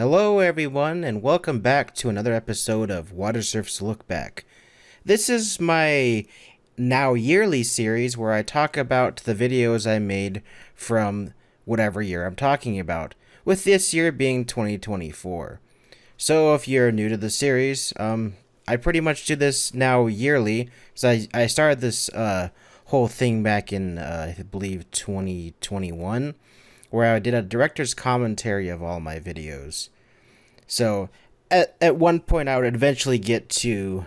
Hello everyone and welcome back to another episode of Watersurf's Lookback. This is my now yearly series where I talk about the videos I made from whatever year I'm talking about, with this year being 2024. So if you're new to the series, I pretty much do this now yearly. So I started this whole thing back in, I believe, 2021, where I did a director's commentary of all my videos. So at one point I would eventually get to,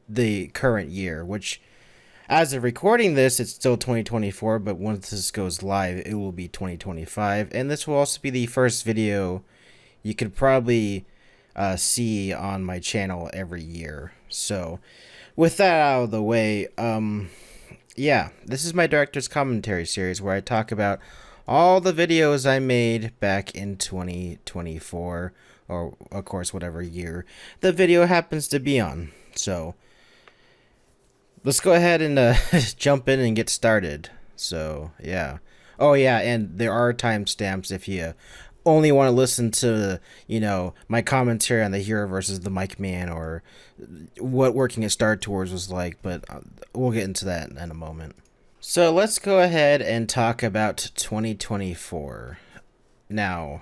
the current year, which as of recording this, it's still 2024, but once this goes live, it will be 2025. And this will also be the first video you could probably see on my channel every year. So with that out of the way, yeah, this is my director's commentary series where I talk about all the videos I made back in 2024, or of course whatever year the video happens to be on. So let's go ahead and jump in and get started. So yeah. Oh yeah, and there are timestamps if you only want to listen to, my commentary on the Hero versus the Mike Man, or what working at Star Tours was like, but we'll get into that in a moment. So let's go ahead and talk about 2024. Now,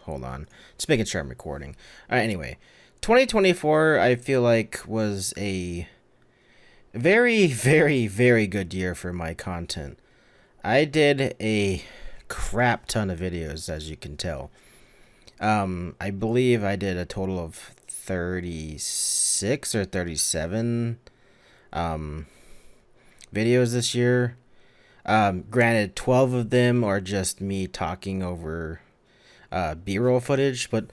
hold on. Just making sure I'm recording. Anyway, 2024 I feel like was a very, very, very good year for my content. I did a crap ton of videos, as you can tell. I believe I did a total of 36 or 37 videos this year. Granted, 12 of them are just me talking over B-roll footage, but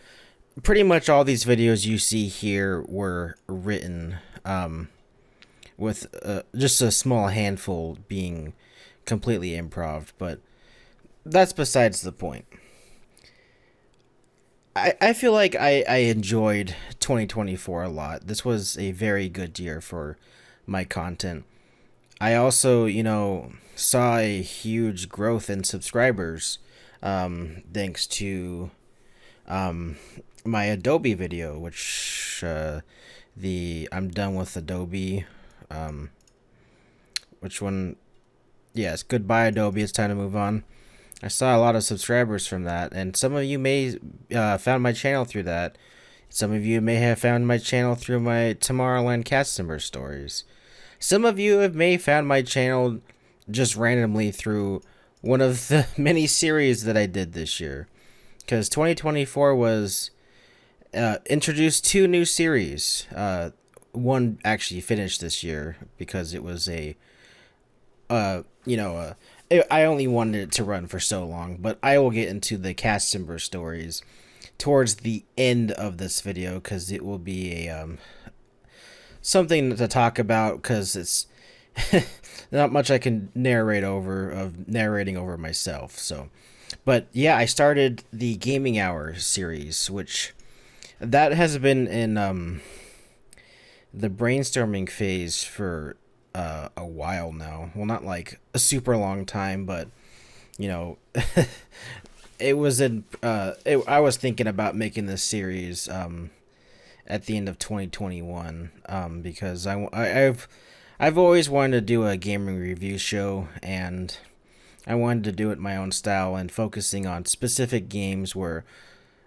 pretty much all these videos you see here were written with just a small handful being completely improv, but that's besides the point. I feel like I enjoyed 2024 a lot. This was a very good year for my content. I also, saw a huge growth in subscribers thanks to my Adobe video, which I'm done with Adobe. Which one? Yes, goodbye Adobe. It's time to move on. I saw a lot of subscribers from that, and some of you may found my channel through that. Some of you may have found my channel through my Tomorrowland cast member stories. Some of you may have found my channel just randomly through one of the many series that I did this year. Because 2024 was introduced two new series. One actually finished this year because it was I only wanted it to run for so long, but I will get into the cast member stories towards the end of this video because it will be a something to talk about, because it's not much I can narrating over myself. So, but yeah, I started the Gaming Hour series, which that has been in the brainstorming phase for a while now. Well, not like a super long time, but it was in I was thinking about making this series at the end of 2021 because I've always wanted to do a gaming review show, and I wanted to do it my own style and focusing on specific games where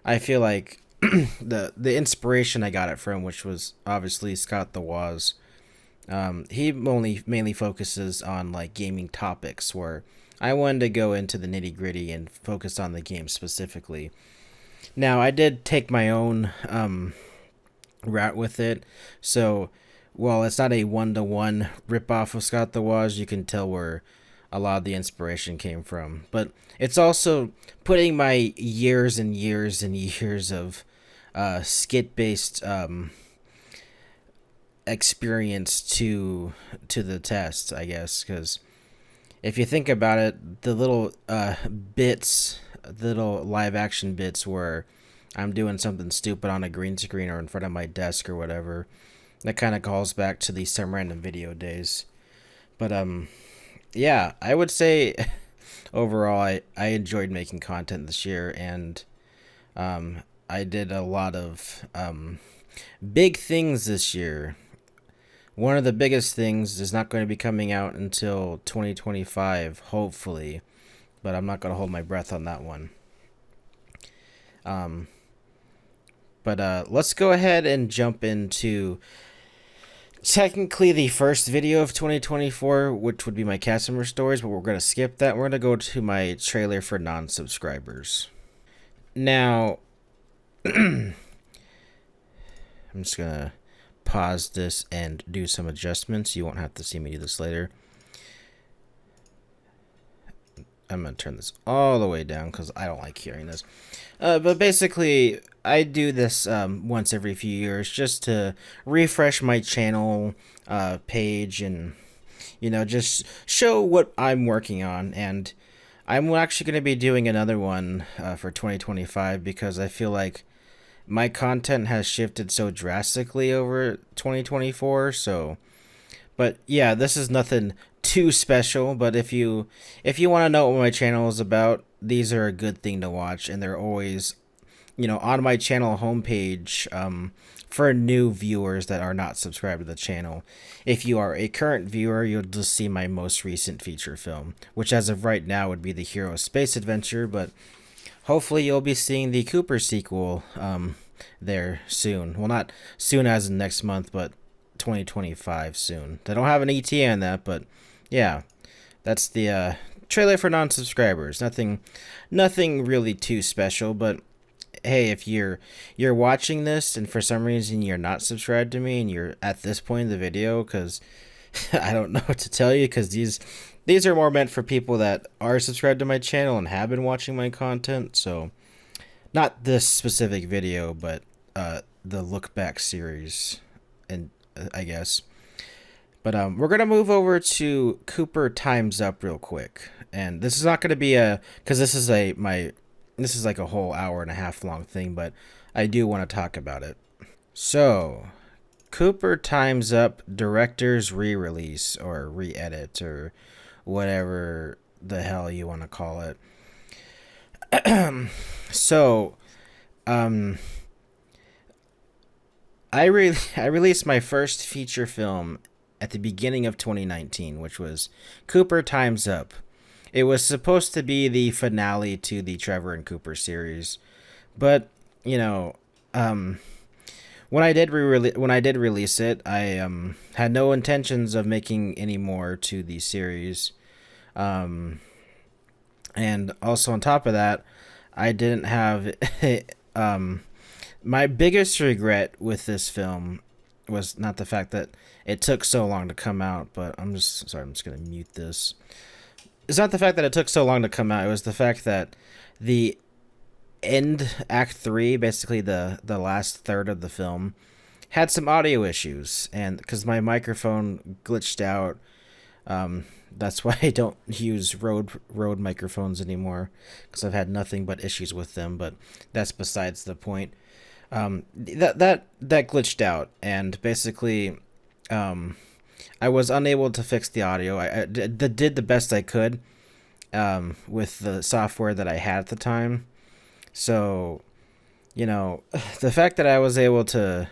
I feel like the inspiration I got it from, which was obviously Scott the Woz. He mainly focuses on like gaming topics, where I wanted to go into the nitty gritty and focus on the game specifically. Now, I did take my own route with it, so while it's not a one-to-one rip-off of Scott the Woz, you can tell where a lot of the inspiration came from. But it's also putting my years and years and years of skit-based experience to the test, I guess, because if you think about it, the little bits, the little live action bits where I'm doing something stupid on a green screen or in front of my desk or whatever, that kind of calls back to the Some Random Video days. But yeah, I would say overall I enjoyed making content this year, and I did a lot of big things this year. One of the biggest things is not going to be coming out until 2025, hopefully, but I'm not going to hold my breath on that one. But let's go ahead and jump into technically the first video of 2024, which would be my customer stories, but we're going to skip that. We're going to go to my trailer for non-subscribers. Now, I'm just going to pause this and do some adjustments. You won't have to see me do this later. I'm going to turn this all the way down because I don't like hearing this. But basically, I do this once every few years just to refresh my channel page and, you know, just show what I'm working on. And I'm actually going to be doing another one for 2025 because I feel like my content has shifted so drastically over 2024. So, but yeah, this is nothing too special, but if you want to know what my channel is about, these are a good thing to watch, and they're always, you know, on my channel homepage for new viewers that are not subscribed to the channel. If you are a current viewer, you'll just see my most recent feature film, which as of right now would be the Hero Space Adventure, but hopefully you'll be seeing the Cooper sequel there soon. Well, not soon as in next month, but 2025 soon. They don't have an ETA on that, but yeah, that's the trailer for non-subscribers. Nothing really too special, but hey, if you're watching this and for some reason you're not subscribed to me and you're at this point in the video, because I don't know what to tell you, because these are more meant for people that are subscribed to my channel and have been watching my content. So not this specific video, but the Lookback series, and I guess. But we're gonna move over to Cooper Time's Up real quick, and this is not gonna be because this is like a whole hour and a half long thing, but I do want to talk about it. So, Cooper Time's Up director's re-release or re-edit or whatever the hell you want to call it. So, I released my first feature film at the beginning of 2019, which was Cooper Time's Up. It was supposed to be the finale to the Trevor and Cooper series, but you know, when I did release it, I had no intentions of making any more to the series, and also on top of that, I didn't have my biggest regret with this film was not the fact that it took so long to come out, but I'm just gonna mute this. It's not the fact that it took so long to come out, it was the fact that the end Act 3, basically the last third of the film, had some audio issues, and because my microphone glitched out, that's why I don't use Rode microphones anymore, because I've had nothing but issues with them, but that's besides the point. That glitched out, and basically I was unable to fix the audio. I did the best I could with the software that I had at the time. So, you know, the fact that I was able to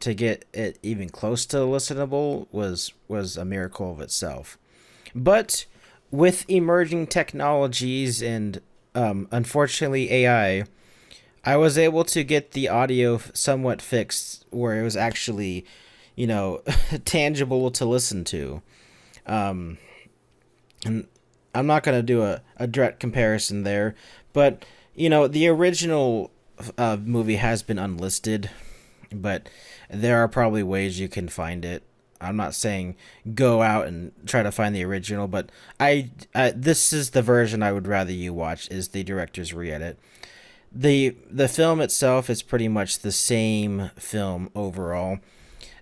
get it even close to listenable was a miracle of itself. But with emerging technologies and unfortunately AI, I was able to get the audio somewhat fixed where it was actually, you know, tangible to listen to. And I'm not going to do a direct comparison there, but, you know, the original movie has been unlisted, but there are probably ways you can find it. I'm not saying go out and try to find the original, but this is the version I would rather you watch, is the director's re-edit. The film itself is pretty much the same film overall.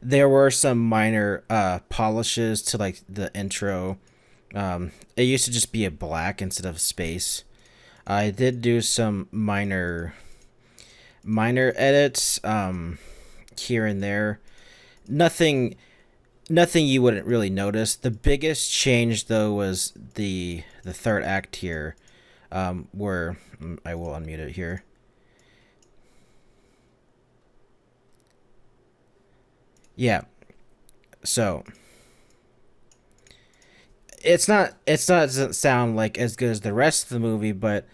There were some minor polishes to like the intro. It used to just be a black instead of space. I did do some minor edits here and there. Nothing you wouldn't really notice. The biggest change though was the third act here, where I will unmute it here. yeah. So doesn't sound like as good as the rest of the movie, but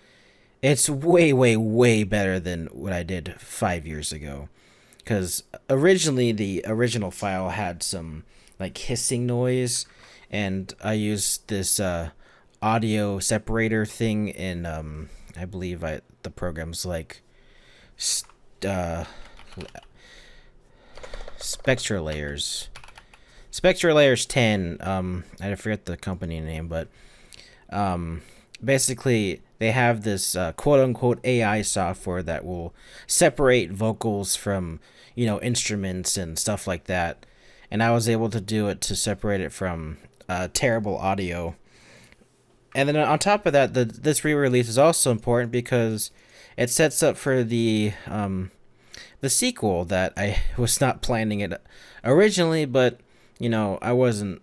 it's way, way, way better than what I did 5 years ago. Because originally the original file had some like hissing noise, and I used this audio separator thing in I believe the program's like uh, Spectra Layers. Spectra Layers 10. I forget the company name, but basically they have this quote unquote AI software that will separate vocals from, instruments and stuff like that. And I was able to do it to separate it from terrible audio. And then on top of that, this re-release is also important because it sets up for the sequel that I was not planning it originally, but I wasn't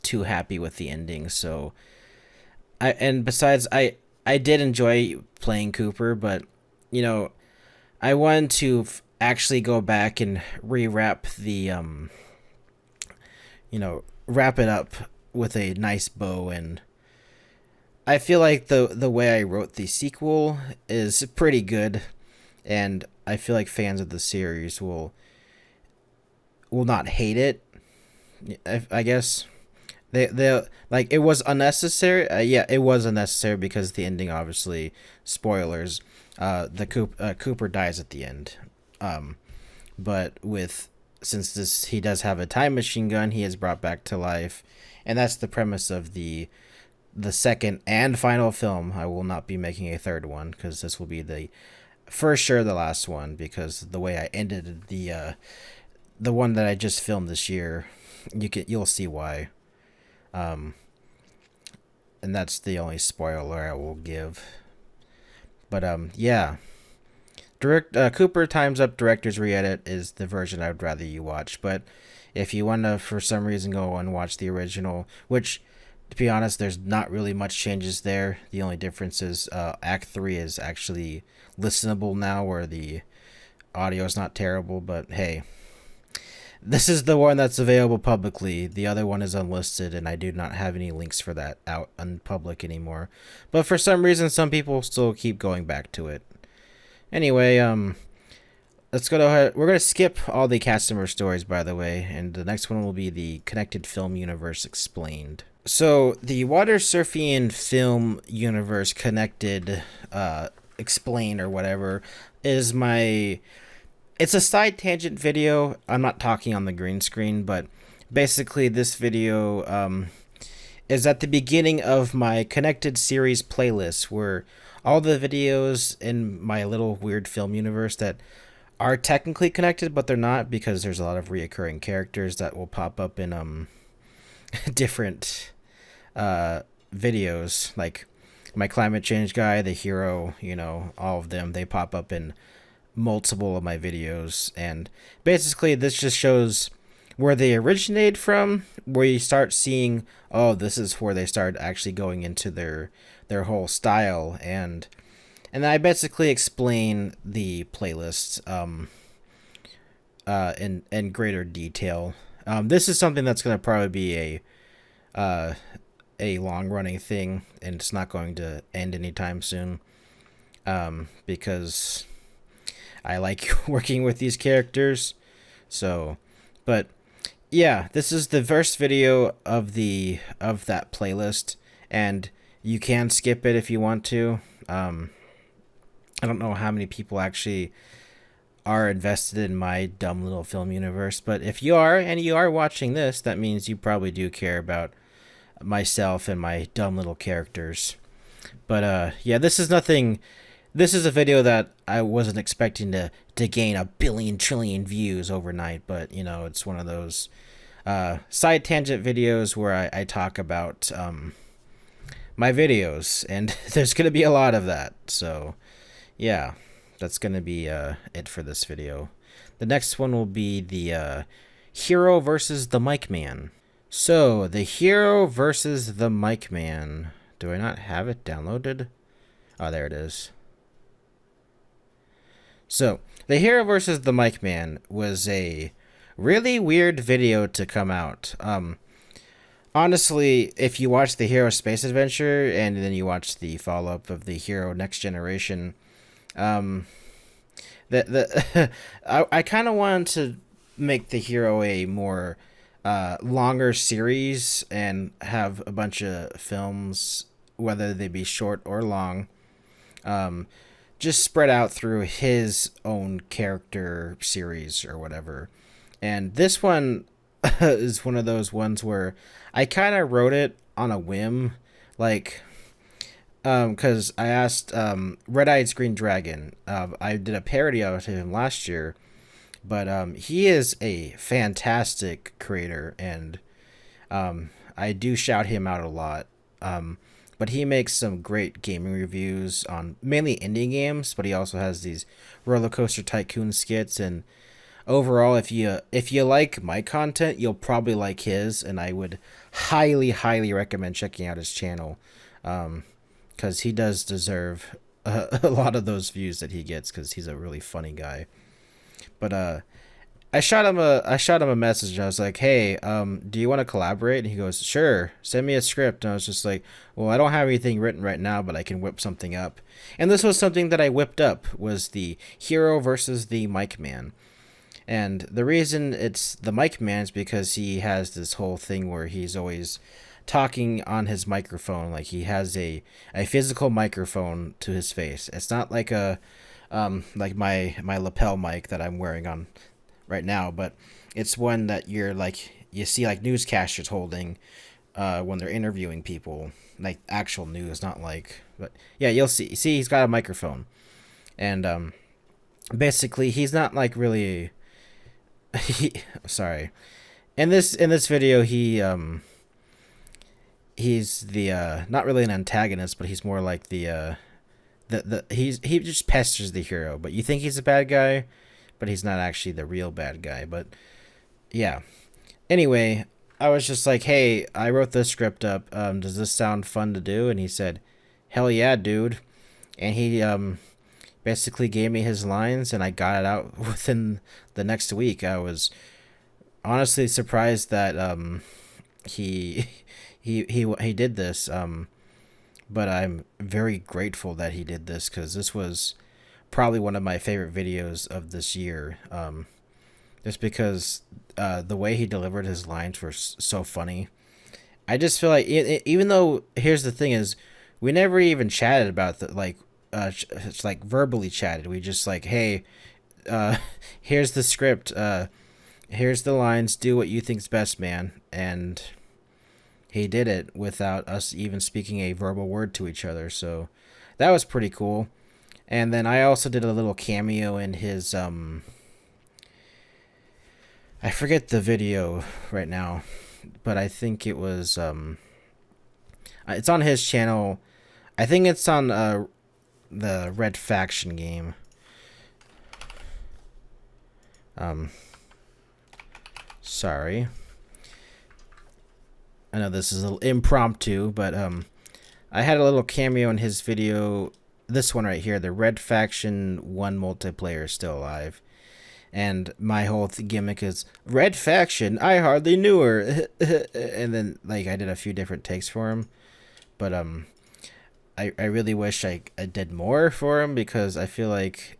too happy with the ending. So besides, I did enjoy playing Cooper, but I wanted to actually go back and rewrap the wrap it up with a nice bow, and I feel like the way I wrote the sequel is pretty good, and I feel like fans of the series will not hate it. I guess they like it was unnecessary. Yeah, it was unnecessary because the ending, obviously, spoilers. Cooper dies at the end. But since he does have a time machine gun, he is brought back to life, and that's the premise of the second and final film. I will not be making a third one because this will be for sure the last one, because the way I ended the one that I just filmed this year, you'll see why. And that's the only spoiler I will give. But yeah. Cooper Time's Up Director's ReEdit is the version I would rather you watch. But if you want to, for some reason, go and watch the original, which, to be honest, there's not really much changes there. The only difference is Act 3 is actually listenable now, where the audio is not terrible. But hey, this is the one that's available publicly. The other one is unlisted, and I do not have any links for that out in public anymore. But for some reason, some people still keep going back to it. Anyway, let's go ahead. We're going to skip all the cast member stories, by the way, and the next one will be the Connected Film Universe Explained. So, the Watersurfian Film Universe Connected Explained, or whatever, is it's a side tangent video. I'm not talking on the green screen, but basically this video is at the beginning of my Connected Series playlist, where all the videos in my little weird film universe that are technically connected, but they're not, because there's a lot of reoccurring characters that will pop up in different videos, like my climate change guy, the hero, all of them, they pop up in multiple of my videos. And basically this just shows where they originate from, where you start seeing, oh, this is where they start actually going into their whole style, and I basically explain the playlist in greater detail. This is something that's going to probably be a long running thing, and it's not going to end anytime soon, because I like working with these characters. So, but yeah, this is the first video of that playlist, and you can skip it if you want to. I don't know how many people actually are invested in my dumb little film universe, but if you are, and you are watching this, that means you probably do care about myself and my dumb little characters. But yeah, this is nothing. This is a video that I wasn't expecting to gain 1 billion trillion views overnight, but it's one of those side tangent videos where I talk about my videos, and there's gonna be a lot of that. So yeah, that's gonna be it for this video. The next one will be the Hero versus the Mic Man. So the Hero versus the Mic Man. Do I not have it downloaded? Oh, there it is. So the Hero versus the Mic Man was a really weird video to come out. Honestly, if you watch the Hero Space Adventure and then you watch the follow up of the Hero Next Generation, um, I kind of wanted to make the Hero a more longer series and have a bunch of films, whether they be short or long, um, just spread out through his own character series or whatever. And this one is one of those ones where I kind of wrote it on a whim, like, because I asked Red Eyed Green Dragon. I did a parody of him last year, but he is a fantastic creator, and I do shout him out a lot. But he makes some great gaming reviews on mainly indie games, but he also has these roller coaster tycoon skits. And overall, if you like my content, you'll probably like his, and I would highly recommend checking out his channel, because he does deserve a lot of those views that he gets, because he's a really funny guy. But I shot him a message, and I was like, "Hey, do you want to collaborate?" And he goes, "Sure, send me a script." And I was just like, "Well, I don't have anything written right now, but I can whip something up." And this was something that I whipped up, was the Hero versus the Mic Man. And the reason it's the Mic Man is because he has this whole thing where he's always talking on his microphone, like he has a physical microphone to his face. It's not like a like my lapel mic that I'm wearing on right now, but it's one that you see like newscasters holding when they're interviewing people, like actual news, not like, but yeah, you'll see he's got a microphone. And basically he's not like really sorry, in this video he's the not really an antagonist, but he's more like the he just pesters the hero, but you think he's a bad guy, but he's not actually the real bad guy. But yeah, anyway, I was just like, "Hey, I wrote this script up, does this sound fun to do?" And he said, "Hell yeah, dude." And he basically gave me his lines, and I got it out within the next week. I was honestly surprised that he did this, but I'm very grateful that he did this, because this was probably one of my favorite videos of this year, just because the way he delivered his lines were so funny. I just feel like even though, here's the thing is, we never even chatted about it's like verbally chatted. We just like, "Hey, here's the script, here's the lines, do what you think's best, man." And he did it without us even speaking a verbal word to each other, so that was pretty cool. And then I also did a little cameo in his I forget the video right now, but I think it was it's on his channel. I think it's on the Red Faction game. Sorry, I know this is a little impromptu, but I had a little cameo in his video. This one right here, the Red Faction 1 multiplayer is still alive. And my whole gimmick is, "Red Faction, I hardly knew her." And then like I did a few different takes for him. But I really wish I did more for him, because I feel like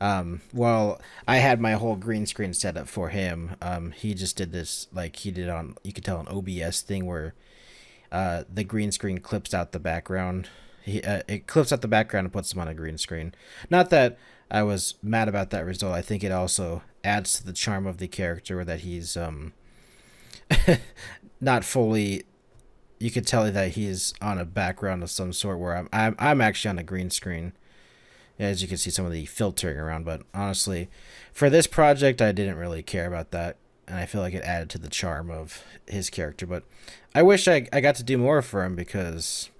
well, I had my whole green screen set up for him. He just did this, like he did on, you could tell, an OBS thing where the green screen clips out the background. It clips out the background and puts them on a green screen. Not that I was mad about that result. I think it also adds to the charm of the character that he's not fully. You could tell that he's on a background of some sort, where I'm actually on a green screen, as you can see some of the filtering around. But honestly, for this project, I didn't really care about that, and I feel like it added to the charm of his character. But I wish I got to do more for him, because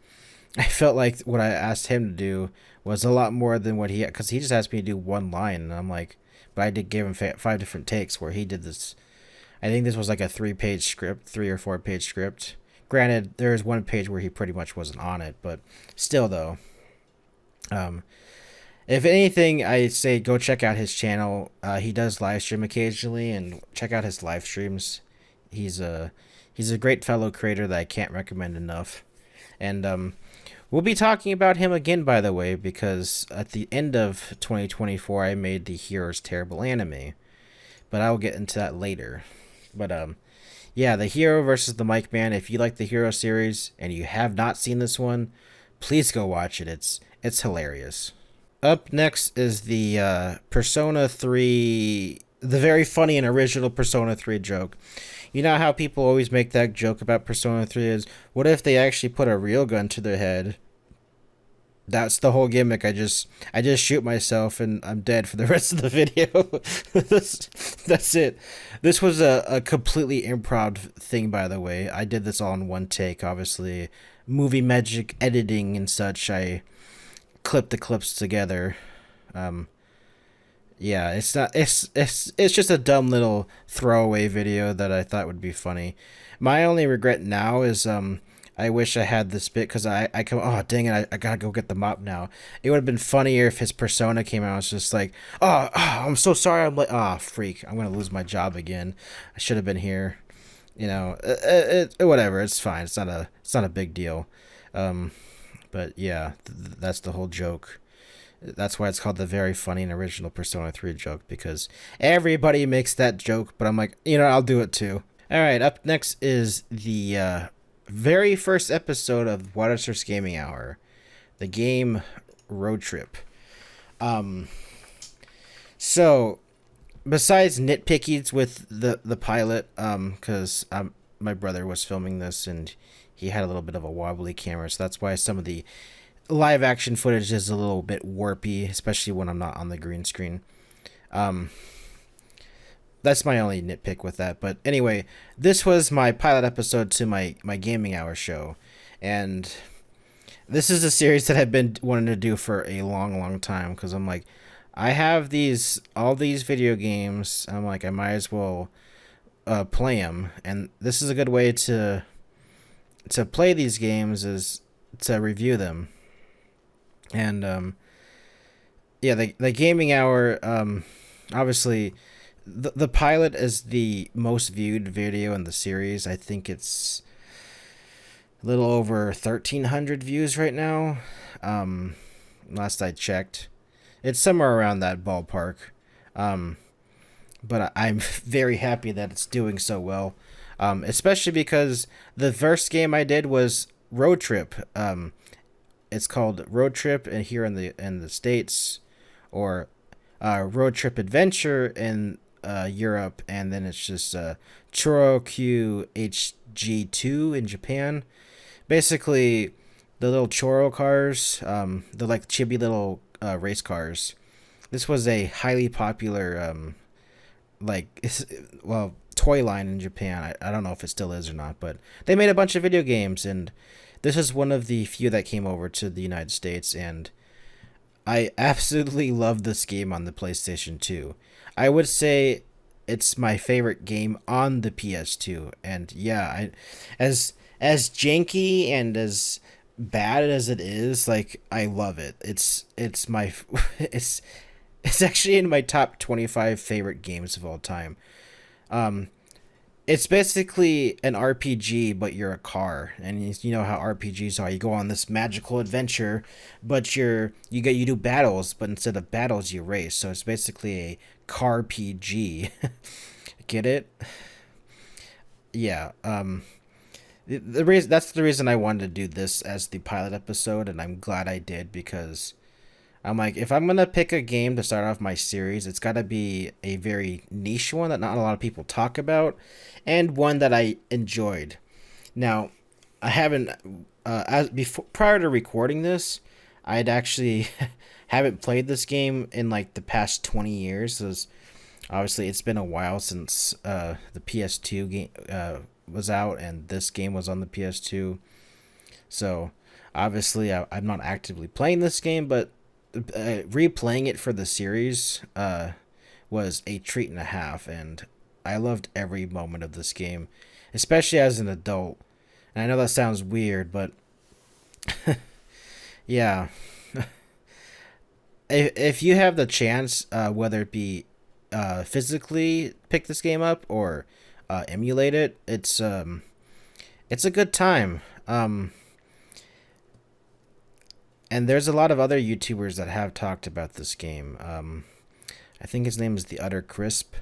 I felt like what I asked him to do was a lot more than what he had, because he just asked me to do one line, and I'm like, but I did give him 5 different takes where he did this. I think this was like a 3 or 4 page script. Granted, there is one page where he pretty much wasn't on it, but still though. If anything, I say go check out his channel. He does live stream occasionally, and check out his live streams. He's a he's a great fellow creator that I can't recommend enough. And we'll be talking about him again, by the way, because at the end of 2024, I made the Hero's Terrible anime, but I'll get into that later. But yeah, the Hero versus the Mic Man. If you like the Hero series and you have not seen this one, please go watch it. It's hilarious. Up next is the Persona 3, the very funny and original Persona 3 joke. You know how people always make that joke about Persona 3 is, what if they actually put a real gun to their head? That's the whole gimmick. I just shoot myself and I'm dead for the rest of the video. That's it. This was a completely improv thing, by the way. I did this all in one take, obviously. Movie magic editing and such. I clipped the clips together. Yeah, it's just a dumb little throwaway video that I thought would be funny. My only regret now is I wish I had this bit because I come, oh dang it, I gotta go get the mop now. It would have been funnier if his persona came out. It's just like, I'm so sorry. I'm like, freak, I'm gonna lose my job again. I should have been here. You know, whatever. It's fine. It's not a big deal. But yeah, that's the whole joke. That's why it's called the very funny and original Persona 3 joke, because everybody makes that joke, but I'm like, I'll do it too. All right, up next is the very first episode of Watersurf's Gaming Hour, the game Road Trip. So, besides nitpickies with the pilot, because my brother was filming this and he had a little bit of a wobbly camera, so that's why some of the live action footage is a little bit warpy, especially when I'm not on the green screen. That's my only nitpick with that. But anyway, this was my pilot episode to my gaming hour show, and this is a series that I've been wanting to do for a long time, because I'm like, I have all these video games. I'm like, I might as well play them, and this is a good way to play these games, is to review them. And yeah, the gaming hour, obviously the pilot is the most viewed video in the series. I think it's a little over 1,300 views right now, last I checked. It's somewhere around that ballpark. But I'm very happy that it's doing so well, especially because the first game I did was Road Trip. It's called Road Trip here in the States, or Road Trip Adventure in Europe, and then it's just Choro QHG2 in Japan. Basically, the little Choro cars, the like chibi little race cars. This was a highly popular toy line in Japan. I don't know if it still is or not, but they made a bunch of video games, and this is one of the few that came over to the United States, and I absolutely love this game on the PlayStation 2. I would say it's my favorite game on the PS2, and yeah, as janky and as bad as it is, like, I love it. It's actually in my top 25 favorite games of all time. It's basically an RPG, but you're a car, and you know how RPGs are. You go on this magical adventure, but you do battles, but instead of battles, you race. So it's basically a car PG. Get it? Yeah. That's the reason I wanted to do this as the pilot episode, and I'm glad I did, because I'm like, if I'm gonna pick a game to start off my series, it's gotta be a very niche one that not a lot of people talk about, and one that I enjoyed. Now, I haven't prior to recording this, I'd actually haven't played this game in like the past 20 years. So obviously, it's been a while since the PS2 game was out, and this game was on the PS2. So obviously, I'm not actively playing this game, but replaying it for the series was a treat and a half, and I loved every moment of this game, especially as an adult. And I know that sounds weird, but yeah. if you have the chance, whether it be physically pick this game up or emulate it, it's a good time. And there's a lot of other YouTubers that have talked about this game. I think his name is The Utter Crisp.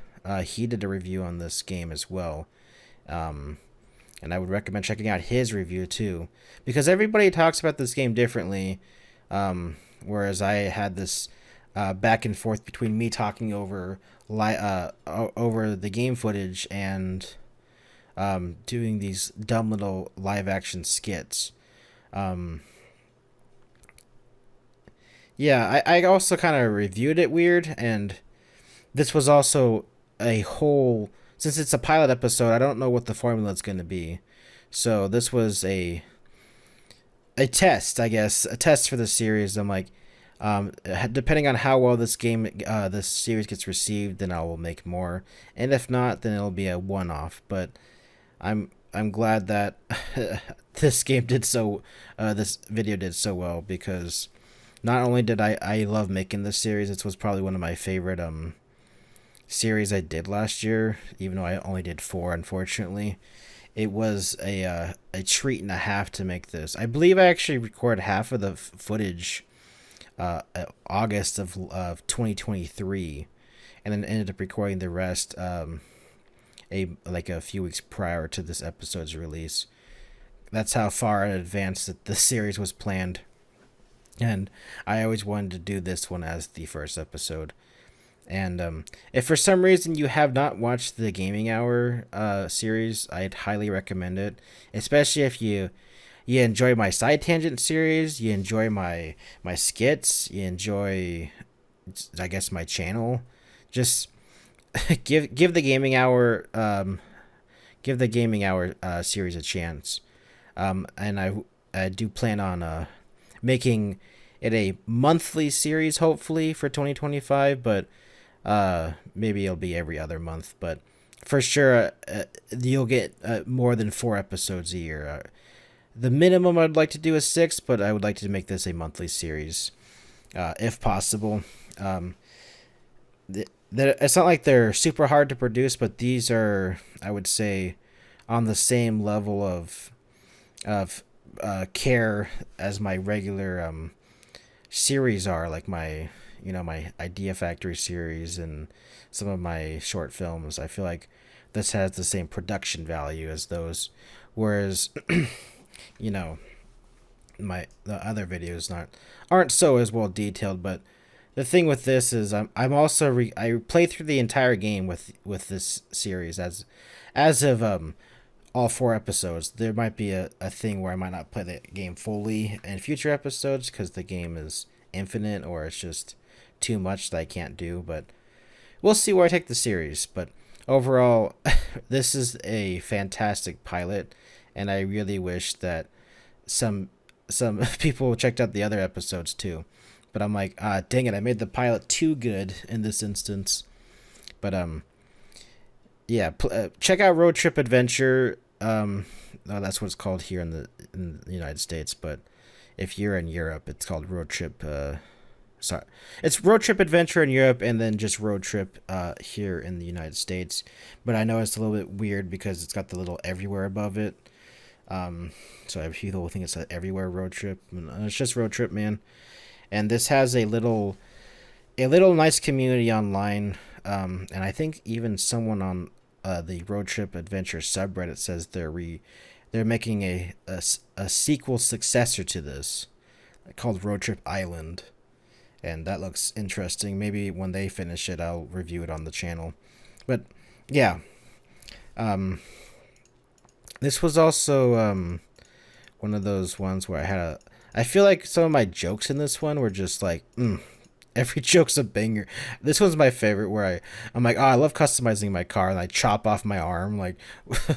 He did a review on this game as well. And I would recommend checking out his review too, because everybody talks about this game differently. Whereas I had this back and forth between me talking over the game footage and doing these dumb little live action skits. Yeah, I also kind of reviewed it weird, and this was also a whole. Since it's a pilot episode, I don't know what the formula is going to be. So this was a test, I guess, a test for the series. I'm like, depending on how well this series gets received, then I will make more, and if not, then it'll be a one-off. But I'm glad that this video did so well, because not only did I love making this series, it was probably one of my favorite series I did last year, even though I only did 4, unfortunately. It was a treat and a half to make this. I believe I actually recorded half of the footage August of 2023, and then ended up recording the rest a few weeks prior to this episode's release. That's how far in advance that the series was planned, and I always wanted to do this one as the first episode. And if for some reason you have not watched the Gaming Hour series, I'd highly recommend it, especially if you enjoy my side tangent series, you enjoy my skits, you enjoy, I guess, my channel. Just give the Gaming Hour series a chance. And I do plan on making it a monthly series, hopefully, for 2025, but maybe it'll be every other month. But for sure, you'll get more than 4 episodes a year. The minimum I'd like to do is 6, but I would like to make this a monthly series, if possible. It's not like they're super hard to produce, but these are, I would say, on the same level of care as my regular series are, like my Idea Factory series and some of my short films. I feel like this has the same production value as those, whereas the other videos aren't so as well detailed. But the thing with this is I'm also I play through the entire game with this series as of all 4 episodes. There might be a thing where I might not play the game fully in future episodes because the game is infinite, or it's just too much that I can't do. But we'll see where I take the series. But overall, this is a fantastic pilot, and I really wish that some people checked out the other episodes too. But I'm like, dang it, I made the pilot too good in this instance. But yeah, check out Road Trip Adventure. That's what it's called here in the United States, but if you're in Europe, it's called Road Trip. It's Road Trip Adventure in Europe, and then just Road Trip here in the United States. But I know it's a little bit weird because it's got the little everywhere above it. So people think it's an everywhere road trip. It's just Road Trip, man. And this has a little nice community online. And I think even someone on the Road Trip Adventure subreddit says they're making a sequel successor to this called Road Trip Island, and that looks interesting. Maybe when they finish it, I'll review it on the channel. But yeah, this was also one of those ones where I feel like some of my jokes in this one were just like, every joke's a banger. This one's my favorite, where I'm like, I love customizing my car, and I chop off my arm. Like,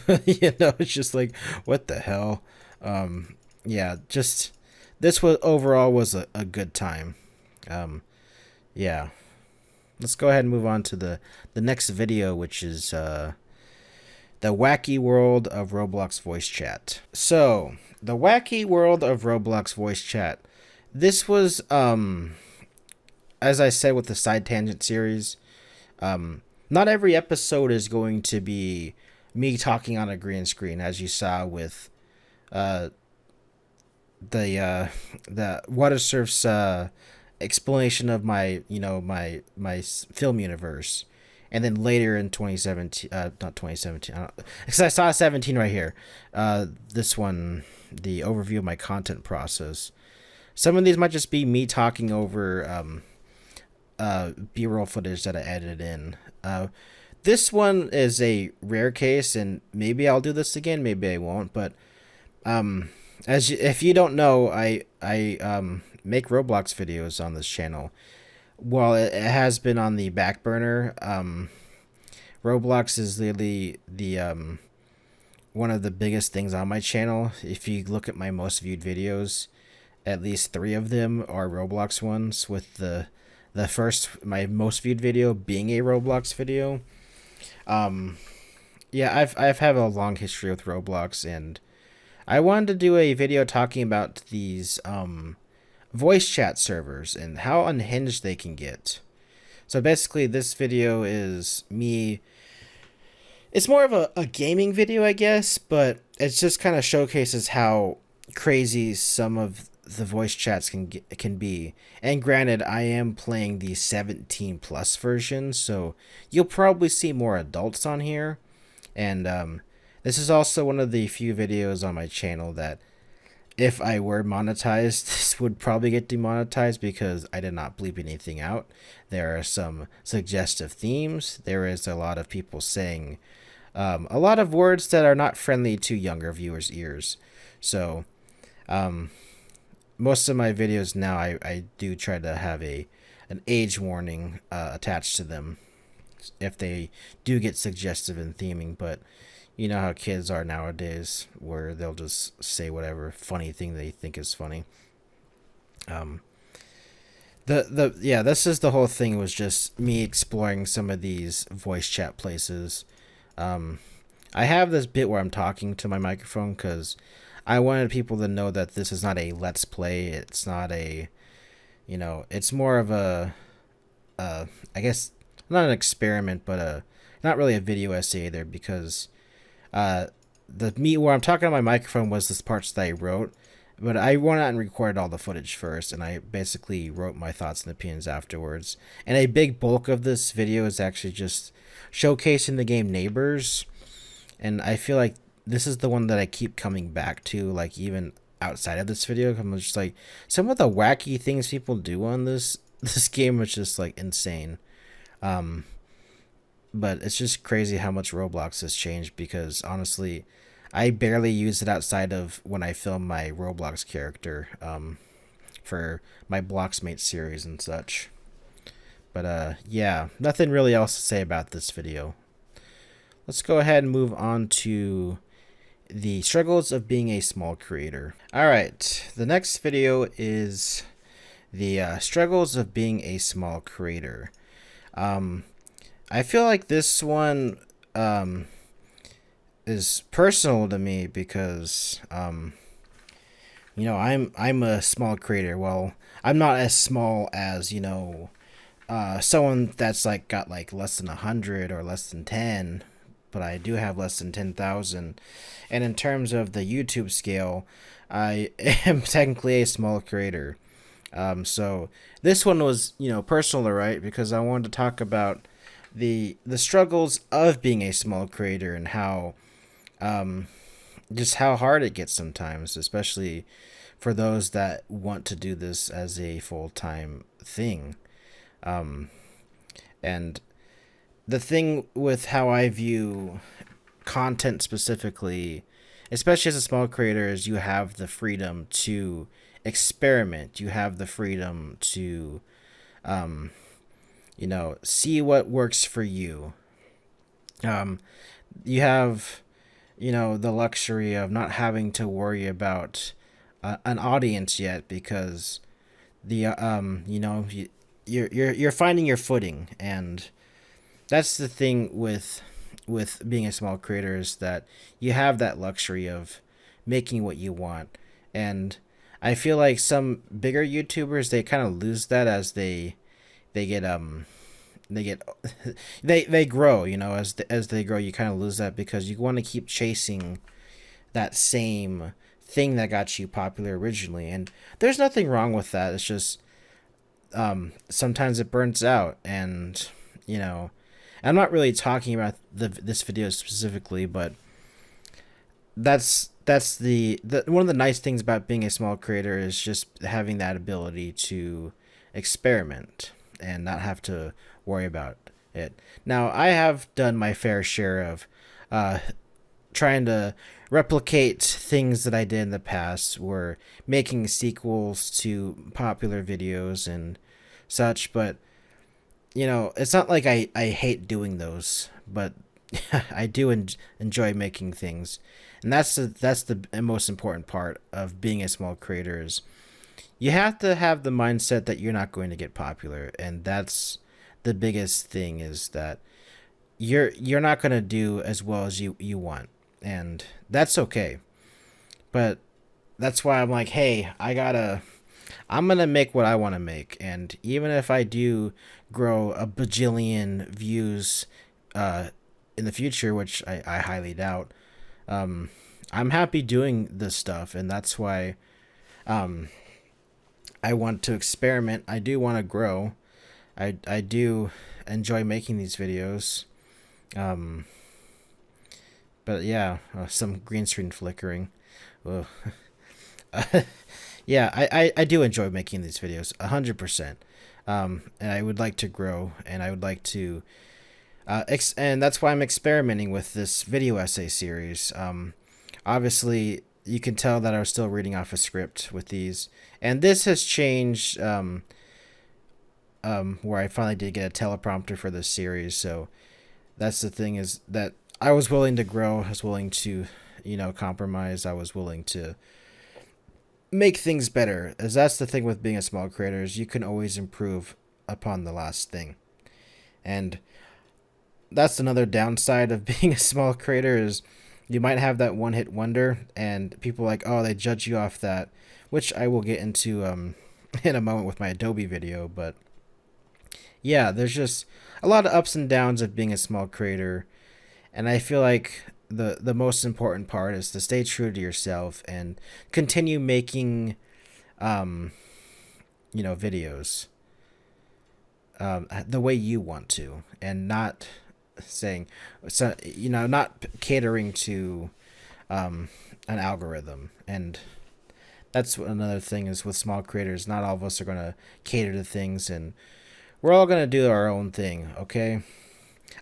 it's just like, what the hell? Yeah, just, this overall was a good time. Yeah. Let's go ahead and move on to the next video, which is the Wacky World of Roblox Voice Chat. So, the Wacky World of Roblox Voice Chat. This was, as I said with the side tangent series, not every episode is going to be me talking on a green screen, as you saw with uh, the Watersurf's explanation of my my film universe, and then later in 2017, not 2017, because I saw 17 right here. This one, the overview of my content process. Some of these might just be me talking over B-roll footage that I edited in. This one is a rare case, and maybe I'll do this again, maybe I won't. But if you don't know, I make Roblox videos on this channel. Well, it has been on the back burner. Roblox is literally the one of the biggest things on my channel. If you look at my most viewed videos, at least 3 of them are Roblox ones, with the first, my most viewed video, being a Roblox video. Yeah, I've had a long history with Roblox, and I wanted to do a video talking about these voice chat servers and how unhinged they can get. So basically, this video is me. It's more of a gaming video, I guess, but it just kind of showcases how crazy some of the voice chats can be. And granted, I am playing the 17 plus version, so you'll probably see more adults on here. And this is also one of the few videos on my channel that, if I were monetized, this would probably get demonetized because I did not bleep anything out. There are some suggestive themes. There is a lot of people saying a lot of words that are not friendly to younger viewers' ears. So most of my videos now, I do try to have an age warning attached to them if they do get suggestive in theming. But you know how kids are nowadays, where they'll just say whatever funny thing they think is funny. This is the whole thing, was just me exploring some of these voice chat places. I have this bit where I'm talking to my microphone because I wanted people to know that this is not a let's play. It's not a, it's more of a, I guess not an experiment, but not really a video essay either, because where I'm talking on my microphone was the parts that I wrote, but I went out and recorded all the footage first, and I basically wrote my thoughts and opinions afterwards. And a big bulk of this video is actually just showcasing the game Neighbors, and I feel like this is the one that I keep coming back to, like even outside of this video. I'm just like, some of the wacky things people do on this game was just like insane. But it's just crazy how much Roblox has changed, because honestly, I barely use it outside of when I film my Roblox character for my BLOXMates series and such. But yeah, nothing really else to say about this video. Let's go ahead and move on to the struggles of being a small creator. Alright, the next video is the struggles of being a small creator. I feel like this one is personal to me because I'm a small creator. Well, I'm not as small as someone that's like got like less than 100 or less than 10, but I do have less than 10,000. And in terms of the YouTube scale, I am technically a small creator. So this one was personal, right? Because I wanted to talk about the struggles of being a small creator, and how just how hard it gets sometimes, especially for those that want to do this as a full-time thing. And the thing with how I view content specifically, especially as a small creator, is you have the freedom to experiment. You have the freedom to see what works for you. You have the luxury of not having to worry about an audience yet, because you're finding your footing. And that's the thing with being a small creator, is that you have that luxury of making what you want. And I feel like some bigger YouTubers, they kind of lose that as they they get they get they grow, you know, as they grow. You kind of lose that because you want to keep chasing that same thing that got you popular originally, and there's nothing wrong with that. It's just sometimes it burns out, and you know, I'm not really talking about this video specifically, but that's the one of the nice things about being a small creator is just having that ability to experiment and not have to worry about it. Now, I have done my fair share of trying to replicate things that I did in the past, were making sequels to popular videos and such, but you know, it's not like I hate doing those, but I do enjoy making things. And that's the most important part of being a small creator is you have to have the mindset that you're not going to get popular, and that's the biggest thing is that you're not going to do as well as you want, and that's okay. But that's why I'm like, hey, I'm gonna make what I want to make, and even if I do grow a bajillion views in the future, which I highly doubt, I'm happy doing this stuff, and that's why I want to experiment. I do want to grow. I do enjoy making these videos. But yeah, some green screen flickering. Ugh. Yeah, I do enjoy making these videos 100%. And I would like to grow, and I would like to and that's why I'm experimenting with this video essay series. Obviously you can tell that I was still reading off a script with these, and this has changed where I finally did get a teleprompter for this series. So that's the thing, is that I was willing to grow. I was willing to, you know, compromise. I was willing to make things better, as that's the thing with being a small creator, is you can always improve upon the last thing. And that's another downside of being a small creator, is you might have that one hit wonder and people like, oh, they judge you off that, which I will get into in a moment with my Adobe video. But yeah, there's just a lot of ups and downs of being a small creator, and I feel like the most important part is to stay true to yourself and continue making you know, videos the way you want to, and not saying, so, you know, not catering to an algorithm. And that's another thing is with small creators, not all of us are going to cater to things, and we're all going to do our own thing. Okay,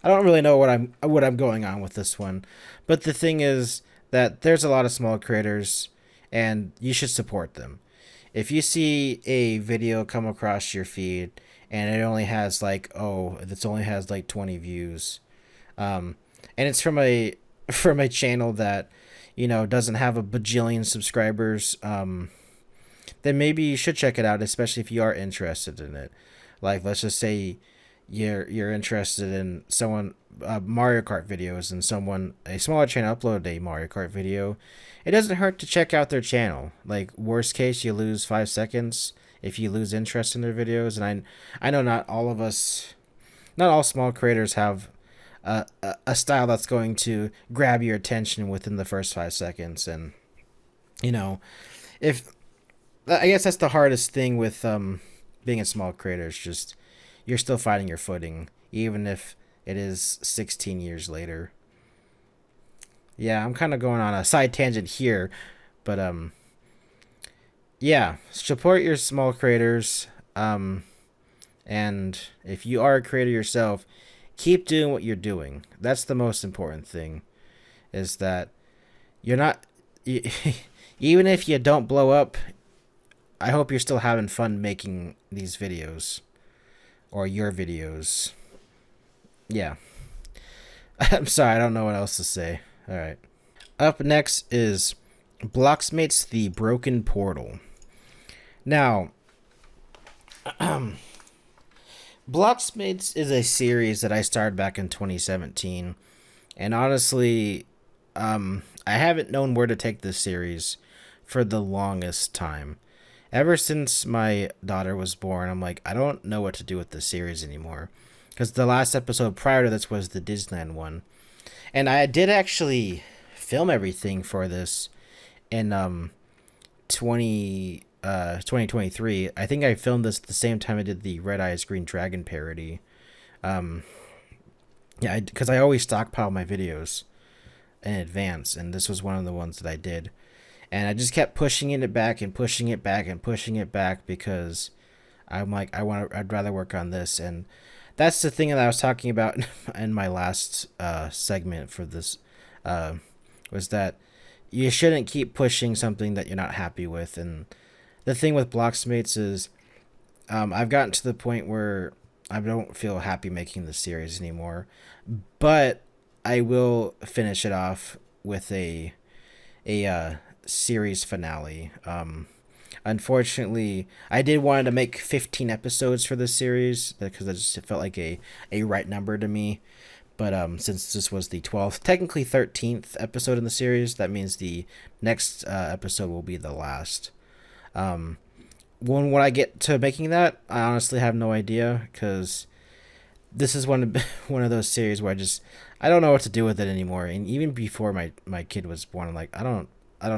I don't really know what I'm going on with this one, but the thing is that there's a lot of small creators, and you should support them. If you see a video come across your feed and it only has like, this only has like 20 views, and it's from a channel that, you know, doesn't have a bajillion subscribers, then maybe you should check it out, especially if you are interested in it. Like, let's just say you're interested in someone Mario Kart videos, and a smaller channel uploaded a Mario Kart video. It doesn't hurt to check out their channel. Like, worst case, you lose 5 seconds if you lose interest in their videos. And I know not all small creators have a style that's going to grab your attention within the first 5 seconds. And you know, if I guess that's the hardest thing with being a small creator, is just you're still finding your footing, even if it is 16 years later. Yeah, I'm kind of going on a side tangent here, but yeah, support your small creators, and if you are a creator yourself, keep doing what you're doing. That's the most important thing, is that you're not even if you don't blow up, I hope you're still having fun making these videos, or your videos. Yeah. I'm sorry, I don't know what else to say. Alright. Up next is BLOXMates The Broken Portal. Now, BLOXMates is a series that I started back in 2017. And honestly, I haven't known where to take this series for the longest time. Ever since my daughter was born, I'm like, I don't know what to do with this series anymore. Because the last episode prior to this was the Disneyland one. And I did actually film everything for this in 2023. I think I filmed this at the same time I did the Red Eyes Green Dragon parody. Um, yeah, because I always stockpile my videos in advance, and this was one of the ones that I did. And I just kept pushing it back and pushing it back and pushing it back because I'm like, I'd rather work on this. And that's the thing that I was talking about in my last segment for this, was that you shouldn't keep pushing something that you're not happy with. And the thing with BLOXMates is, I've gotten to the point where I don't feel happy making the series anymore, but I will finish it off with a series finale. Unfortunately, I did want to make 15 episodes for this series because it felt like a right number to me. But since this was the 12th, technically 13th episode in the series, that means the next episode will be the last. When I get to making that, I honestly have no idea, because this is one of those series where I don't know what to do with it anymore. And even before my kid was born, I'm like, I don't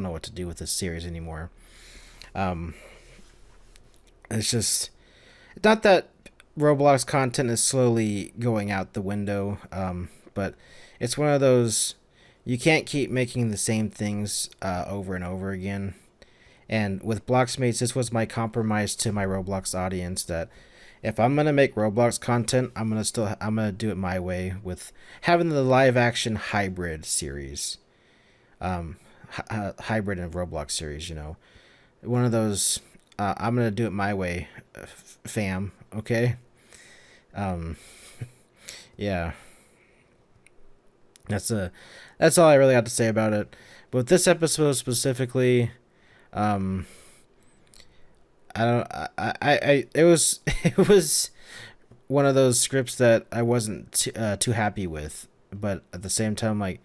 know what to do with this series anymore. It's just not that Roblox content is slowly going out the window, but it's one of those, you can't keep making the same things over and over again. And with BLOXMates, this was my compromise to my Roblox audience, that if I'm gonna make Roblox content, I'm gonna do it my way, with having the live action hybrid series, hybrid and Roblox series. One of those. I'm gonna do it my way, fam. Okay. Yeah. That's all I really got to say about it. But with this episode specifically, I don't. It was it was one of those scripts that I wasn't too happy with, but at the same time, like,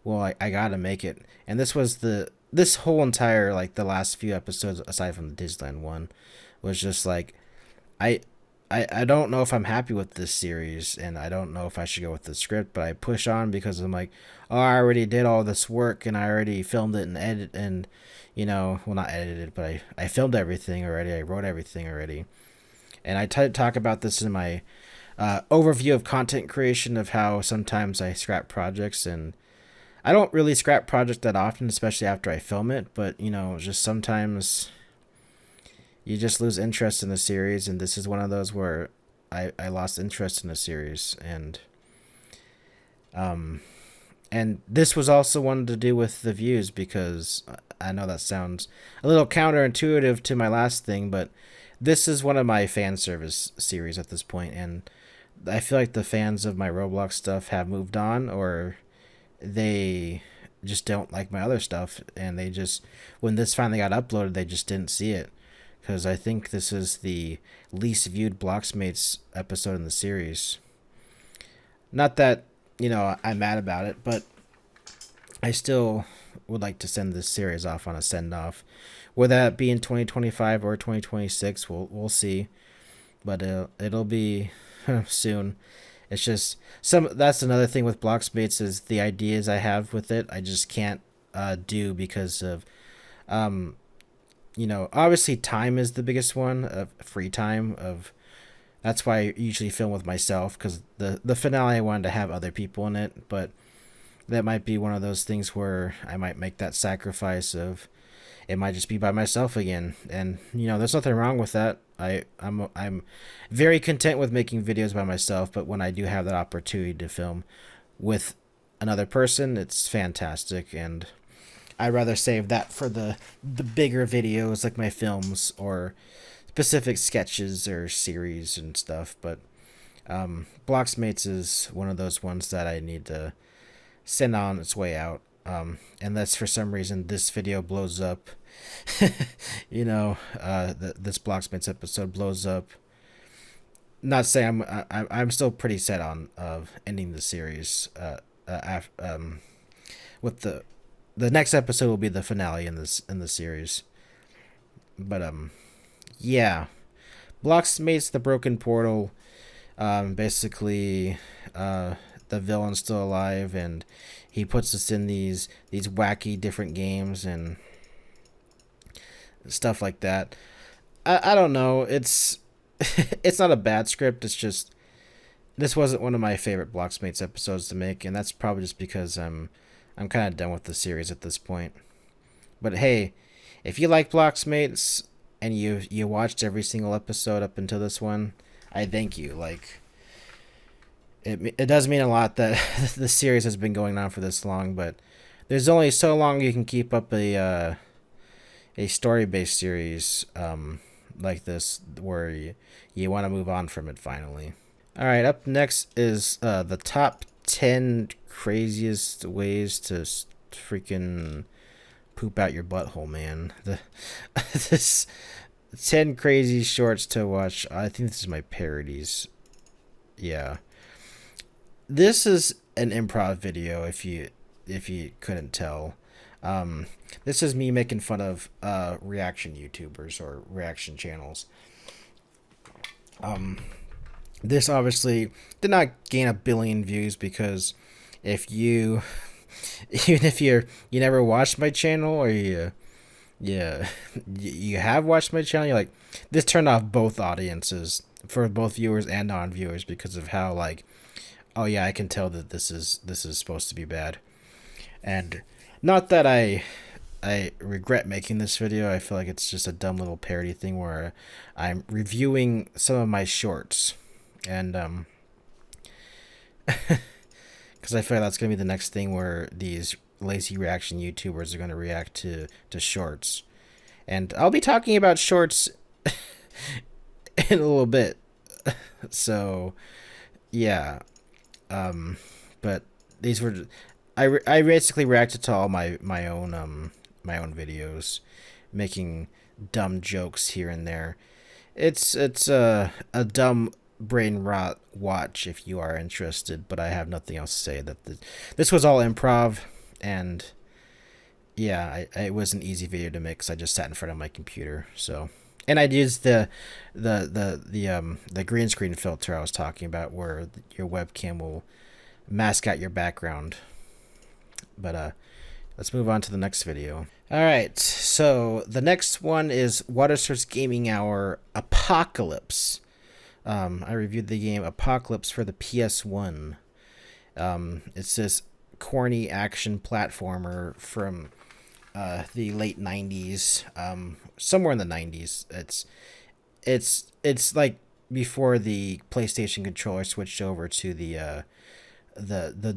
well, I gotta make it. And this whole entire, like, the last few episodes aside from the Disneyland one was just like, I don't know if I'm happy with this series, and I don't know if I should go with the script, but I push on because I'm like, oh, I already did all this work, and I already filmed it and edit, and well, not edited, but I filmed everything already. I wrote everything already. And I talk about this in my overview of content creation, of how sometimes I scrap projects, and I don't really scrap projects that often, especially after I film it, but just sometimes you just lose interest in the series, and this is one of those where I lost interest in the series. And this was also one to do with the views, because I know that sounds a little counterintuitive to my last thing, but this is one of my fan service series at this point, and I feel like the fans of my Roblox stuff have moved on, or they just don't like my other stuff, and they just, when this finally got uploaded, they just didn't see it. Because I think this is the least viewed BLOXMates episode in the series. Not that, I'm mad about it, but I still would like to send this series off on a send-off. Whether that be in 2025 or 2026, we'll see. But it'll be soon. It's just, that's another thing with BLOXMates, is the ideas I have with it, I just can't do because of... obviously time is the biggest one, of free time. That's why I usually film with myself, because the finale, I wanted to have other people in it, but that might be one of those things where I might make that sacrifice of, it might just be by myself again. And there's nothing wrong with that. I'm very content with making videos by myself, but when I do have that opportunity to film with another person, it's fantastic, and I'd rather save that for the bigger videos, like my films or specific sketches or series and stuff. But BLOXMates is one of those ones that I need to send on its way out. Unless for some reason this video blows up, this BLOXMates episode blows up. Not saying I'm still pretty set on ending the series. With the next episode will be the finale in the series. But Yeah, BLOXMates the broken portal. Basically, the villain's still alive, and he puts us in these wacky different games and stuff like that. I don't know. It's it's not a bad script. It's just this wasn't one of my favorite BLOXMates episodes to make, and that's probably just because I'm kind of done with the series at this point. But hey, if you like BLOXMates and you watched every single episode up until this one, I thank you. Like, it does mean a lot that the series has been going on for this long, but there's only so long you can keep up a story based series like this where you want to move on from it finally. All right, up next is the top 10 craziest ways to freaking poop out your butthole, man. This 10 crazy shorts to watch. I think this is my parodies. Yeah. This is an improv video if you couldn't tell. This is me making fun of reaction YouTubers or reaction channels. This obviously did not gain a billion views because if you even if you never watched my channel or you have watched my channel, you're like, this turned off both audiences for both viewers and non-viewers because of how, like, oh yeah, I can tell that this is supposed to be bad. And not that I regret making this video. I feel like it's just a dumb little parody thing where I'm reviewing some of my shorts, and because I feel like that's gonna be the next thing where these lazy reaction YouTubers are gonna react to shorts, and I'll be talking about shorts in a little bit. So yeah, but these were I basically reacted to all my own videos, making dumb jokes here and there. It's a dumb brain rot watch if you are interested, but I have nothing else to say. That this was all improv, and yeah, it was an easy video to make because I just sat in front of my computer. So, and I used the green screen filter I was talking about, where your webcam will mask out your background. But let's move on to the next video. All right, so the next one is Watersurf's Gaming Hour Apocalypse. I reviewed the game Apocalypse for the PS1. It's this corny action platformer from the late 90s, somewhere in the 90s. It's like before the PlayStation controller switched over to the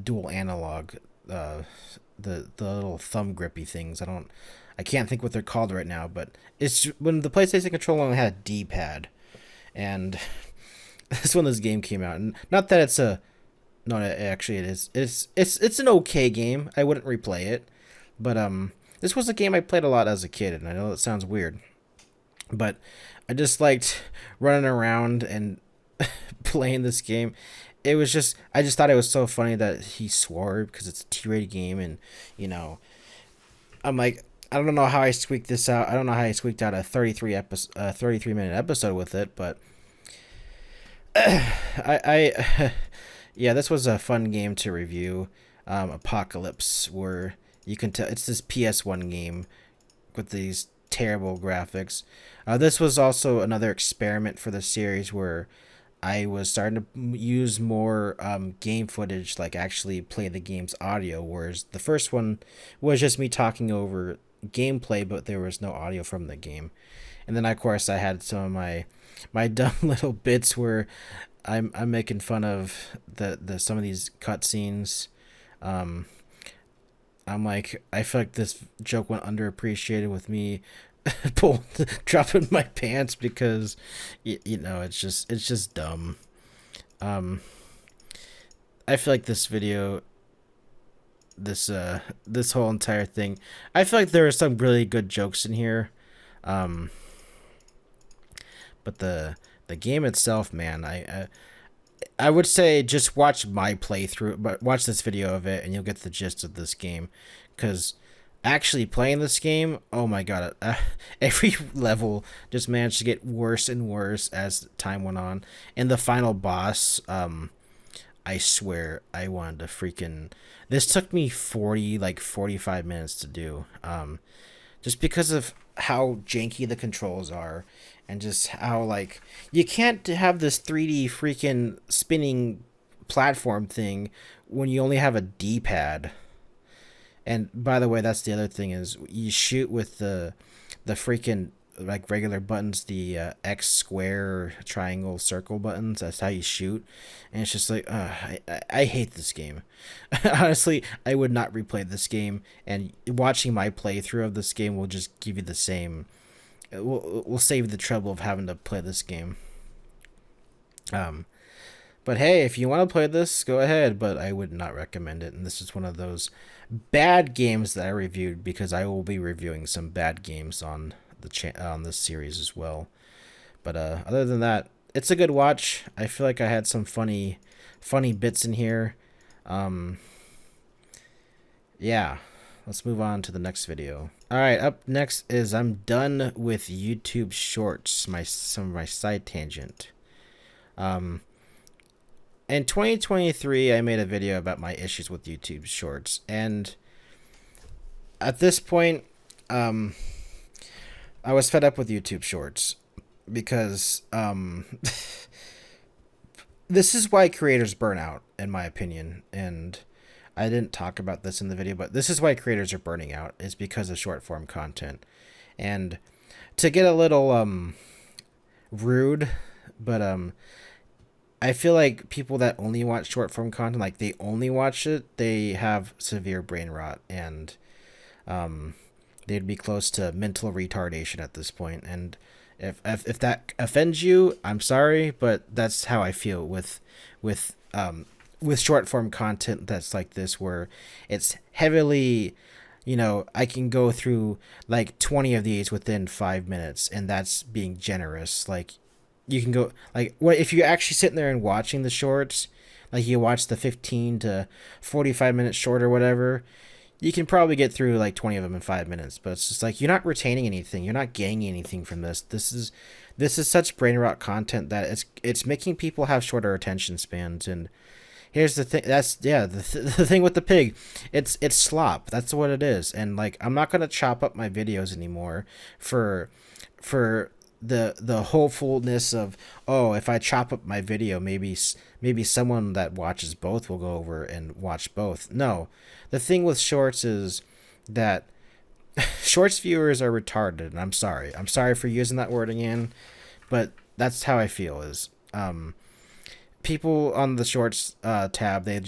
dual analog, the little thumb grippy things. I can't think what they're called right now, but it's when the PlayStation controller only had a D-pad, and that's when this game came out. And not that it's no, actually it is. It's an okay game. I wouldn't replay it, but this was a game I played a lot as a kid, and I know that sounds weird, but I just liked running around and playing this game. It was just, I just thought it was so funny that he swore because it's a T-rated game, and I'm like, I don't know how I squeaked this out. I don't know how I squeaked out a 33-minute episode with it, but yeah, this was a fun game to review. Apocalypse, where you can tell it's this PS1 game with these terrible graphics. This was also another experiment for the series where I was starting to use more game footage, like actually play the game's audio, whereas the first one was just me talking over gameplay, but there was no audio from the game. And then, of course, I had some of my dumb little bits where I'm making fun of the some of these cutscenes. I'm like, I feel like this joke went underappreciated with me dropping my pants because it's just dumb. I feel like this video, this whole entire thing, I feel like there are some really good jokes in here, but the game itself, man, I would say just watch my playthrough, but watch this video of it and you'll get the gist of this game, because actually playing this game, oh my god, every level just managed to get worse and worse as time went on. And the final boss, I swear I wanted to freaking. This took me 45 minutes to do, just because of how janky the controls are, and just how like you can't have this 3D freaking spinning platform thing when you only have a D-pad. And by the way, that's the other thing is you shoot with the freaking like regular buttons, the X, square, triangle, circle buttons. That's how you shoot, and it's just like I hate this game. Honestly, I would not replay this game, and watching my playthrough of this game will just give you the same. We'll save the trouble of having to play this game. But hey, if you want to play this, go ahead, but I would not recommend it. And this is one of those bad games that I reviewed, because I will be reviewing some bad games on on this series as well. But other than that, it's a good watch. I feel like I had some funny bits in here. Yeah, let's move on to the next video. All right, up next is I'm done with YouTube Shorts, some of my side tangent. In 2023, I made a video about my issues with YouTube Shorts, and at this point, I was fed up with YouTube Shorts because this is why creators burn out, in my opinion. And I didn't talk about this in the video, but this is why creators are burning out, is because of short form content. And to get a little rude, but I feel like people that only watch short form content, like they only watch it, they have severe brain rot, and they'd be close to mental retardation at this point. And if that offends you, I'm sorry, but that's how I feel with short form content that's like this, where it's heavily, I can go through like 20 of these within 5 minutes, and that's being generous. Like, you can go, like, what if you're actually sitting there and watching the shorts, like you watch the 15 to 45 minute short or whatever, you can probably get through like 20 of them in 5 minutes. But it's just like, you're not retaining anything, you're not gaining anything from this. This is such brain rot content that it's making people have shorter attention spans. And here's the thing, that's the thing with the pig, it's slop, that's what it is. And like, I'm not gonna chop up my videos anymore for the hopefulness of, oh, if I chop up my video, maybe someone that watches both will go over and watch both. No, the thing with shorts is that shorts viewers are retarded, and I'm sorry for using that word again, but that's how I feel. Is people on the shorts tab, they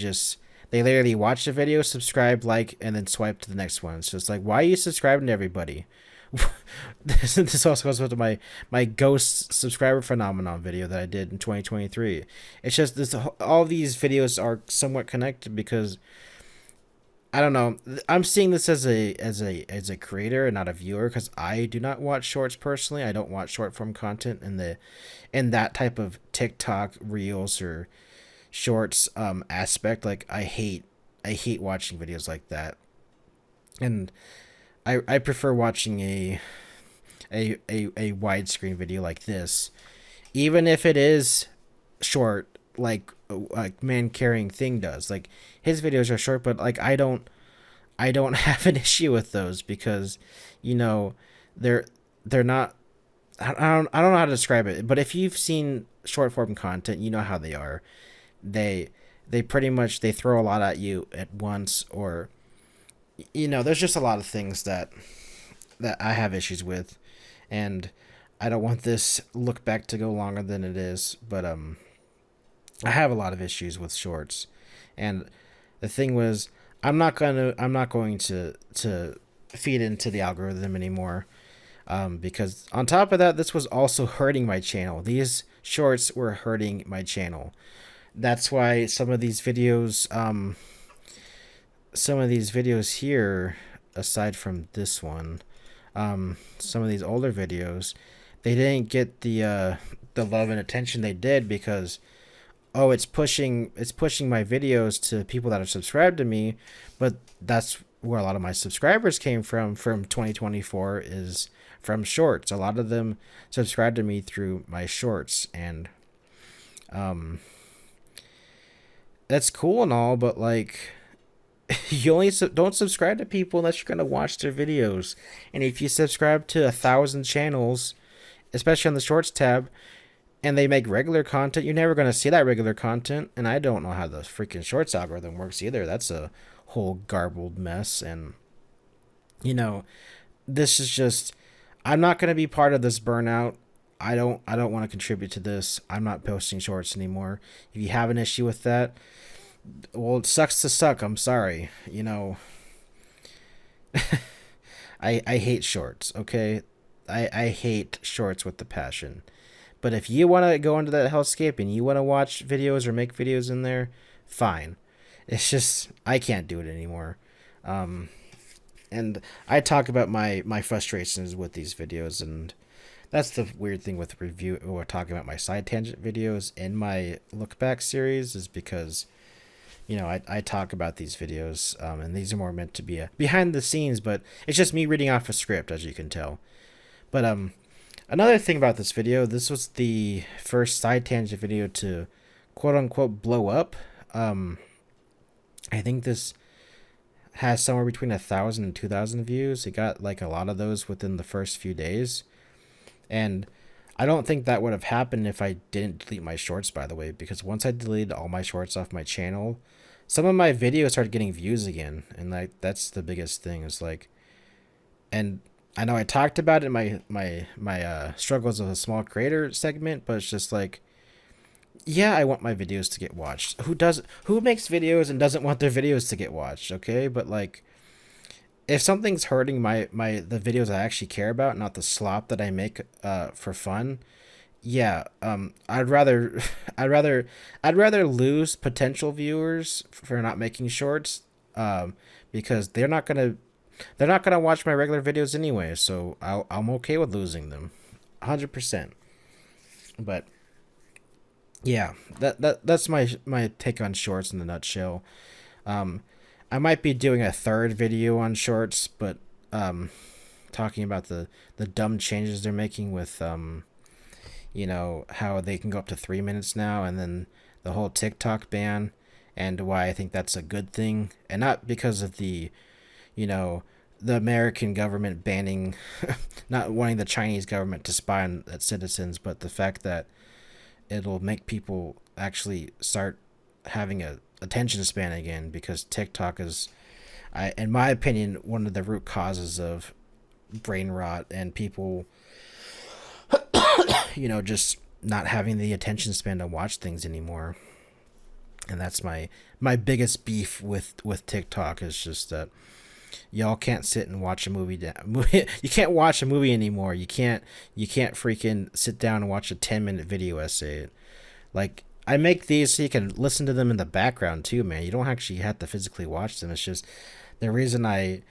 literally watch the video, subscribe, like, and then swipe to the next one. So it's like, why are you subscribing to everybody? This also goes with my ghost subscriber phenomenon video that I did in 2023. It's just all these videos are somewhat connected, because I don't know, I'm seeing this as a creator and not a viewer, because I do not watch shorts personally. I don't watch short form content in that type of TikTok reels or shorts aspect. Like, I hate watching videos like that. And I prefer watching a widescreen video like this, even if it is short, like Man Carrying Thing does. Like, his videos are short, but like I don't have an issue with those, because they're not. I don't know how to describe it, but if you've seen short form content, you know how they are. They pretty much, they throw a lot at you at once, or there's just a lot of things that I have issues with, and I don't want this look back to go longer than it is, but I have a lot of issues with shorts. And the thing was, I'm not going to feed into the algorithm anymore, because on top of that, this was also hurting my channel. These shorts were hurting my channel. That's why some of these videos here, aside from this one, some of these older videos, they didn't get the love and attention they did, because it's pushing my videos to people that are subscribed to me, but that's where a lot of my subscribers came from 2024 is from shorts. A lot of them subscribe to me through my shorts, and that's cool and all, but like, you only don't subscribe to people unless you're gonna watch their videos. And if you subscribe to 1,000 channels, especially on the shorts tab, and they make regular content, you're never gonna see that regular content. And I don't know how the freaking shorts algorithm works either. That's a whole garbled mess. And you know, this is just, I'm not gonna be part of this burnout. I don't want to contribute to this. I'm not posting shorts anymore. If you have an issue with that, well, it sucks to suck. I'm sorry. You know, I hate shorts, okay? I hate shorts with the passion. But if you want to go into that hellscape and you want to watch videos or make videos in there, fine. It's just, I can't do it anymore. And I talk about my frustrations with these videos, and that's the weird thing with review or talking about my side tangent videos in my look back series, is because, you know, I talk about these videos, and these are more meant to be a behind the scenes, but it's just me reading off a script, as you can tell. But another thing about this video, this was the first side tangent video to quote unquote blow up. I think this has somewhere between 1,000 and 2,000 views. It got like a lot of those within the first few days. And I don't think that would have happened if I didn't delete my shorts, by the way, because once I deleted all my shorts off my channel, some of my videos started getting views again. And like, that's the biggest thing, is like, and I know I talked about it in my struggles of a small creator segment, but it's just like, yeah, I want my videos to get watched. Who makes videos and doesn't want their videos to get watched? Okay. But like, if something's hurting the videos I actually care about, not the slop that I make for fun, yeah, I'd rather I'd rather lose potential viewers for not making shorts, because they're not gonna watch my regular videos anyway. So I'm okay with losing them, 100%. But yeah, that's my take on shorts in a nutshell. I might be doing a third video on shorts, but talking about the dumb changes they're making with you know, how they can go up to 3 minutes now, and then the whole TikTok ban, and why I think that's a good thing, and not because of the, you know, the American government banning, not wanting the Chinese government to spy on its citizens, but the fact that it'll make people actually start having a attention span again, because TikTok is, in my opinion, one of the root causes of brain rot and people, you know, just not having the attention span to watch things anymore. And that's my biggest beef with TikTok, is just that y'all can't sit and watch a movie. You can't watch a movie anymore. You can't freaking sit down and watch a 10-minute video essay. Like, I make these so you can listen to them in the background too, man. You don't actually have to physically watch them. It's just the reason I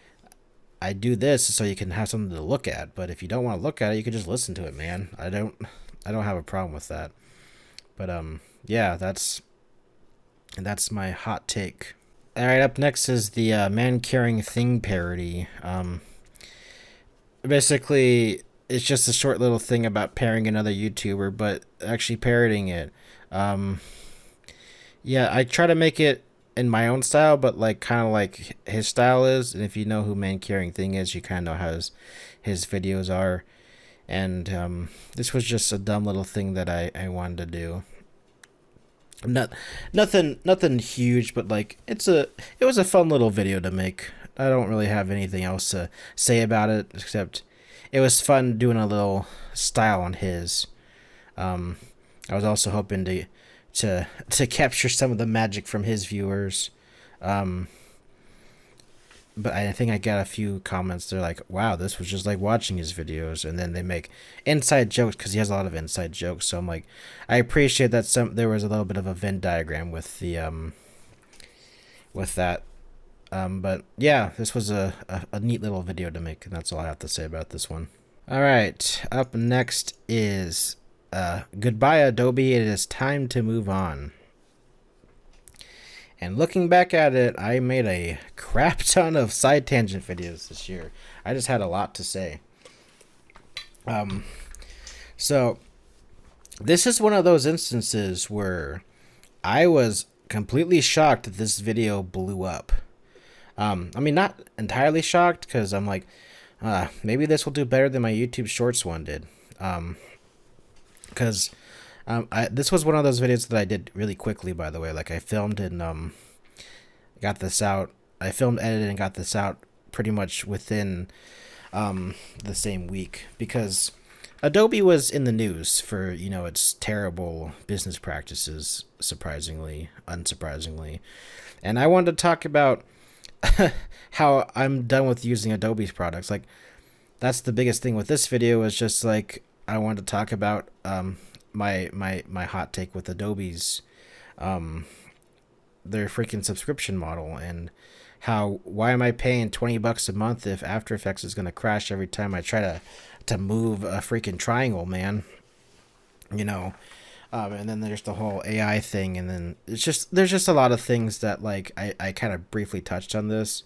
do this is so you can have something to look at. But if you don't want to look at it, you can just listen to it, man. I don't have a problem with that. But yeah, that's my hot take. All right, up next is the man carrying thing parody. Basically, it's just a short little thing about parrying another YouTuber, but actually parodying it. Yeah, I try to make it in my own style, but like kind of like his style is. And if you know who man carrying thing is, you kind of know how his videos are. And this was just a dumb little thing that I wanted to do. Nothing huge, but like it was a fun little video to make. I don't really have anything else to say about it, except it was fun doing a little style on his. I was also hoping to capture some of the magic from his viewers. But I think I got a few comments. They're like, wow, this was just like watching his videos. And then they make inside jokes, because he has a lot of inside jokes. So I'm like, I appreciate that there was a little bit of a Venn diagram with the with that. But yeah, this was a neat little video to make, and that's all I have to say about this one. All right, up next is goodbye Adobe, it is time to move on. And looking back at it, I made a crap ton of side tangent videos this year. I just had a lot to say. So this is one of those instances where I was completely shocked that this video blew up. I mean, not entirely shocked, because I'm like, maybe this will do better than my YouTube Shorts one did. Because this was one of those videos that I did really quickly, by the way. Like, I filmed and got this out. I filmed, edited, and got this out pretty much within the same week, because Adobe was in the news for, its terrible business practices, unsurprisingly. And I wanted to talk about how I'm done with using Adobe's products. Like, that's the biggest thing with this video, is just like, I wanted to talk about my hot take with Adobe's their freaking subscription model, and why am I paying $20 a month if After Effects is gonna crash every time I try to move a freaking triangle, man? And then there's the whole AI thing, and then there's just a lot of things that, like, I kind of briefly touched on this,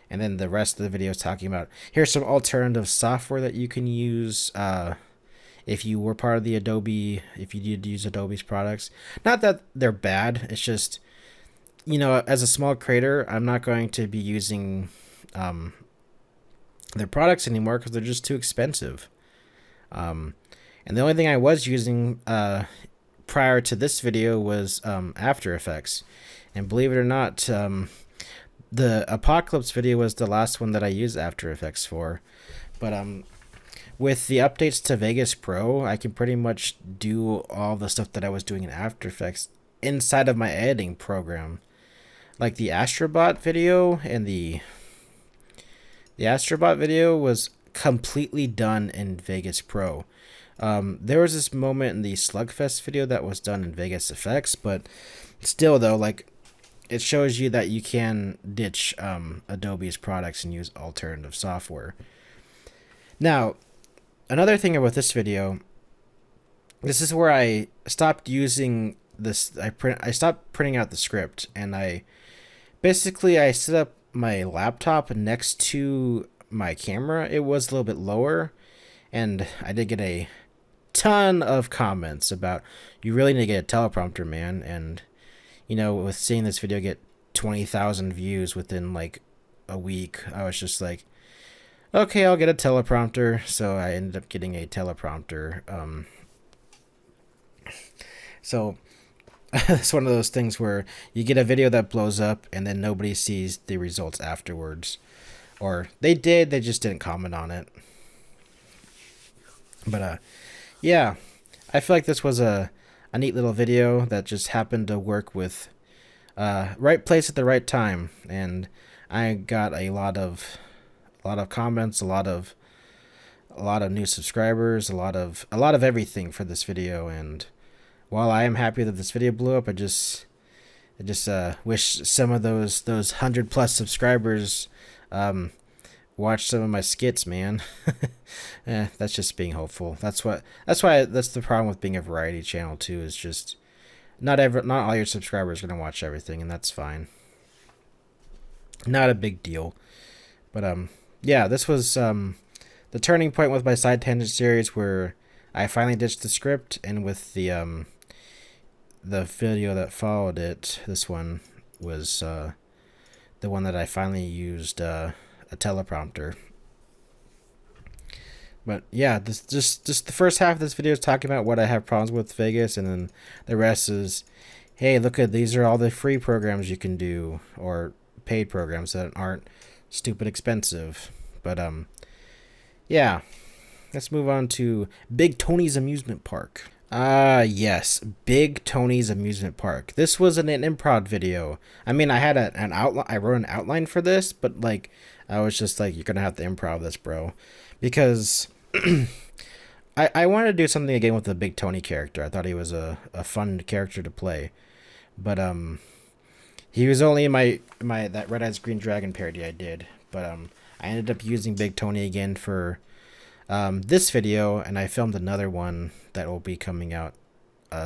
and then the rest of the video is talking about, here's some alternative software that you can use if you were part of the Adobe, if you did use Adobe's products. Not that they're bad, it's just, as a small creator, I'm not going to be using their products anymore because they're just too expensive. And the only thing I was using prior to this video was After Effects. And believe it or not, the Apocalypse video was the last one that I used After Effects for. But with the updates to Vegas Pro, I can pretty much do all the stuff that I was doing in After Effects inside of my editing program. Like the AstroBot video, and the AstroBot video was completely done in Vegas Pro. There was this moment in the Slugfest video that was done in Vegas Effects, but still though, like, it shows you that you can ditch Adobe's products and use alternative software. Now, another thing about this video, this is where I stopped using this. I stopped printing out the script, and I set up my laptop next to my camera. It was a little bit lower, and I did get a ton of comments about, you really need to get a teleprompter, man. And with seeing this video get 20,000 views within like a week, I was just like, okay, I'll get a teleprompter. So I ended up getting a teleprompter. So it's one of those things where you get a video that blows up and then nobody sees the results afterwards. Or they did, they just didn't comment on it. But yeah, I feel like this was a neat little video that just happened to work with right place at the right time, and I got a lot of comments, a lot of new subscribers, a lot of everything for this video. And while I am happy that this video blew up, I just wish some of those 100+ subscribers watch some of my skits, man. That's just being hopeful. That's the problem with being a variety channel too, is just not all your subscribers are gonna watch everything, and that's fine. Not a big deal. But yeah, this was the turning point with my side tangent series, where I finally ditched the script, and with the video that followed it, this one was the one that I finally used a teleprompter. But yeah, this just the first half of this video is talking about what I have problems with Vegas, and then the rest is, hey, look at these are all the free programs you can do, or paid programs that aren't stupid expensive. But yeah, let's move on to Big Tony's Amusement Park. Yes, Big Tony's Amusement Park. This was an improv video. I mean, I had an outline. I wrote an outline for this, but like, I was just like, you're gonna have to improv this, bro, because I wanted to do something again with the Big Tony character. I thought he was a fun character to play, but he was only in my that Red Eyes Green Dragon parody I did. But I ended up using Big Tony again for this video, and I filmed another one that will be coming out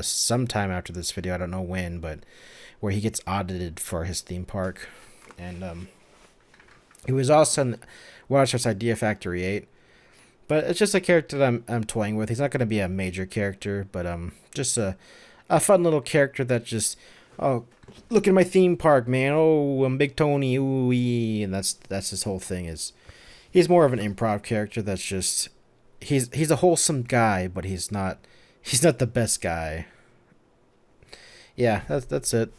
sometime after this video. I don't know when, but where he gets audited for his theme park. And he was also in Watersurf's Idea Factory 8. But it's just a character that I'm toying with. He's not going to be a major character, but just a fun little character that just, oh, look at my theme park, man. Oh, I'm Big Tony, ooh-wee. And that's his whole thing. He's more of an improv character that's just, he's a wholesome guy, but he's not the best guy. Yeah, that's it.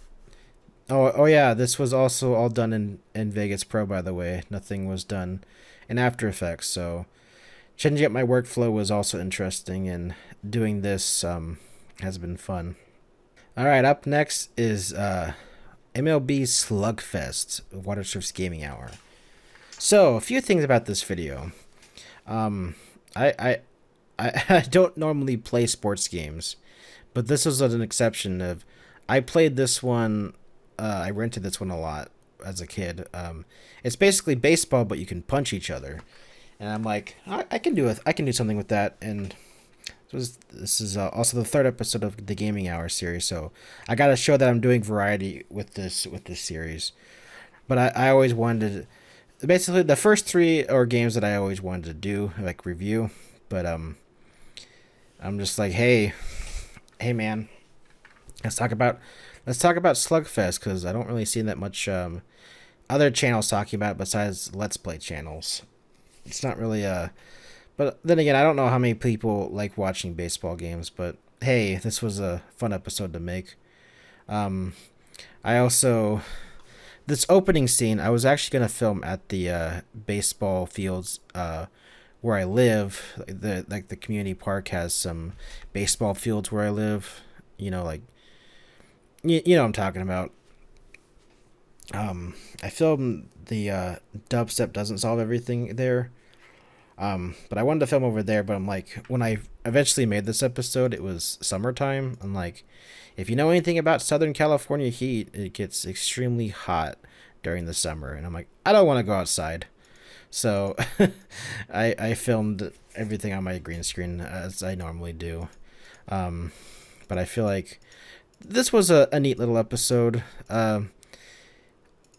Oh yeah, this was also all done in Vegas Pro, by the way. Nothing was done in After Effects, so changing up my workflow was also interesting, and doing this has been fun. Alright, up next is MLB Slugfest, Watersurf's Gaming Hour. So, a few things about this video. I don't normally play sports games, but this was an exception. I played this one, I rented this one a lot as a kid. It's basically baseball, but you can punch each other. And I'm like, I can do something with that. And this is also the third episode of the Gaming Hour series, so I got to show that I'm doing variety with this series. But I always wanted to, basically the first three are games that I always wanted to do, like review. But I'm just like, hey man, let's talk about Slugfest, because I don't really see that much other channels talking about it besides Let's Play channels. It's not really but then again, I don't know how many people like watching baseball games, but hey, this was a fun episode to make. I also, this opening scene, I was actually going to film at the baseball fields where I live. The community park has some baseball fields where I live. You know, like, you know what I'm talking about. I filmed the Dubstep Doesn't Solve Everything there. But I wanted to film over there, but I'm like, when I eventually made this episode, it was summertime. I'm like, if you know anything about Southern California heat, it gets extremely hot during the summer. And I'm like, I don't want to go outside. So I filmed everything on my green screen as I normally do. But I feel like this was a neat little episode. I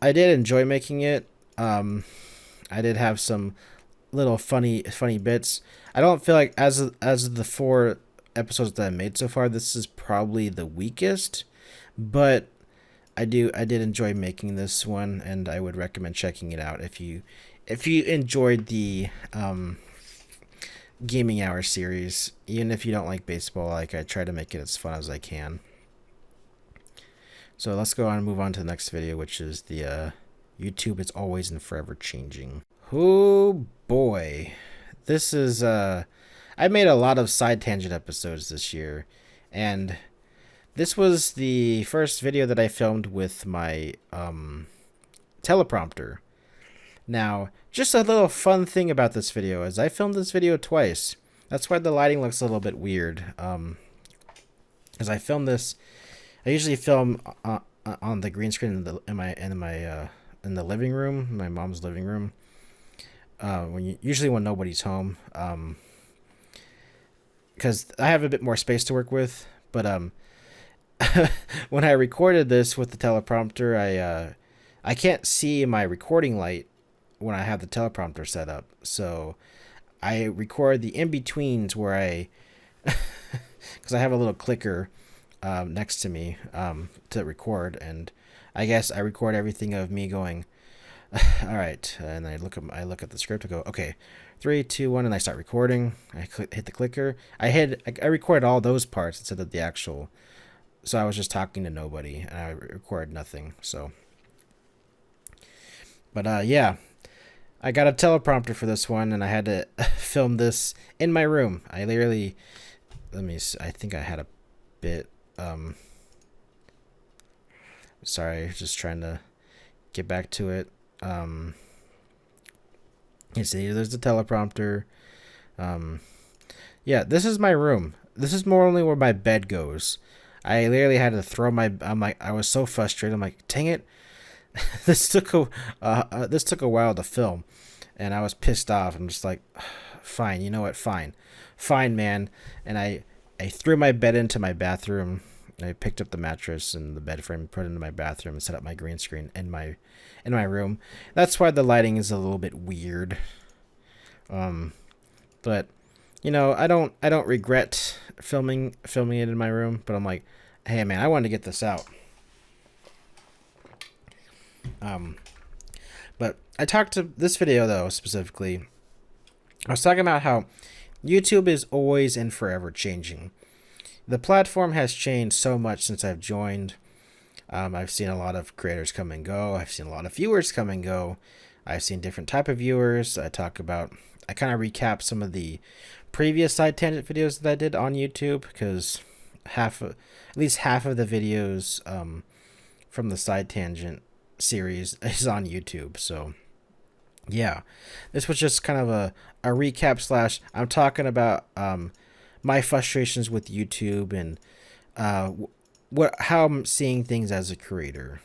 did enjoy making it. I did have some little funny bits. I don't feel like as of the 4 episodes that I made so far, this is probably the weakest, but I did enjoy making this one, and I would recommend checking it out if you enjoyed the Gaming Hour series. Even if you don't like baseball, like, I try to make it as fun as I can. So let's go on and move on to the next video, which is the YouTube is always and forever changing. Oh boy, this is I made a lot of side tangent episodes this year, and this was the first video that I filmed with my teleprompter. Now, just a little fun thing about this video is I filmed this video twice. That's why the lighting looks a little bit weird. As I filmed this, I usually film on the green screen in the living room, my mom's living room. Usually when nobody's home, because I have a bit more space to work with. But when I recorded this with the teleprompter, I can't see my recording light when I have the teleprompter set up. So I record the in-betweens where because I have a little clicker next to me to record, and I guess I record everything of me going, all right, and I look at the script and go, okay, 3, 2, 1, and I start recording. I hit the clicker. I recorded all those parts instead of the actual. So I was just talking to nobody, and I recorded nothing. So, but yeah, I got a teleprompter for this one, and I had to film this in my room. I literally, I think I had a bit. Sorry, just trying to get back to it. You see, there's the teleprompter. Yeah, this is my room. This is more only where my bed goes. I literally had to throw I was so frustrated. I'm like, dang it. This took a while to film, and I was pissed off. I'm just like, fine, you know what? Fine, man. And I threw my bed into my bathroom, I picked up the mattress and the bed frame, put it into my bathroom, and set up my green screen in my room. That's why the lighting is a little bit weird. But you know, I don't regret filming it in my room, but I'm like, hey man, I wanted to get this out. But I talked to this video though specifically. I was talking about how YouTube is always and forever changing. The platform has changed so much since I've joined. I've seen a lot of creators come and go. I've seen a lot of viewers come and go. I've seen different type of viewers. I kind of recap some of the previous side tangent videos that I did on YouTube, because at least half of the videos from the side tangent series is on YouTube. So yeah, this was just kind of a recap / I'm talking about my frustrations with YouTube and how I'm seeing things as a creator.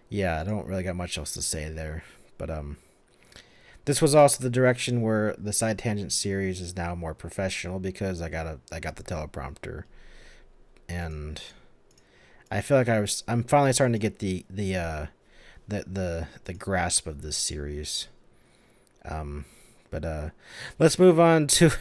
Yeah, I don't really got much else to say there, but this was also the direction where the side tangent series is now more professional, because I got the teleprompter, and I feel like I'm finally starting to get the grasp of this series. But let's move on to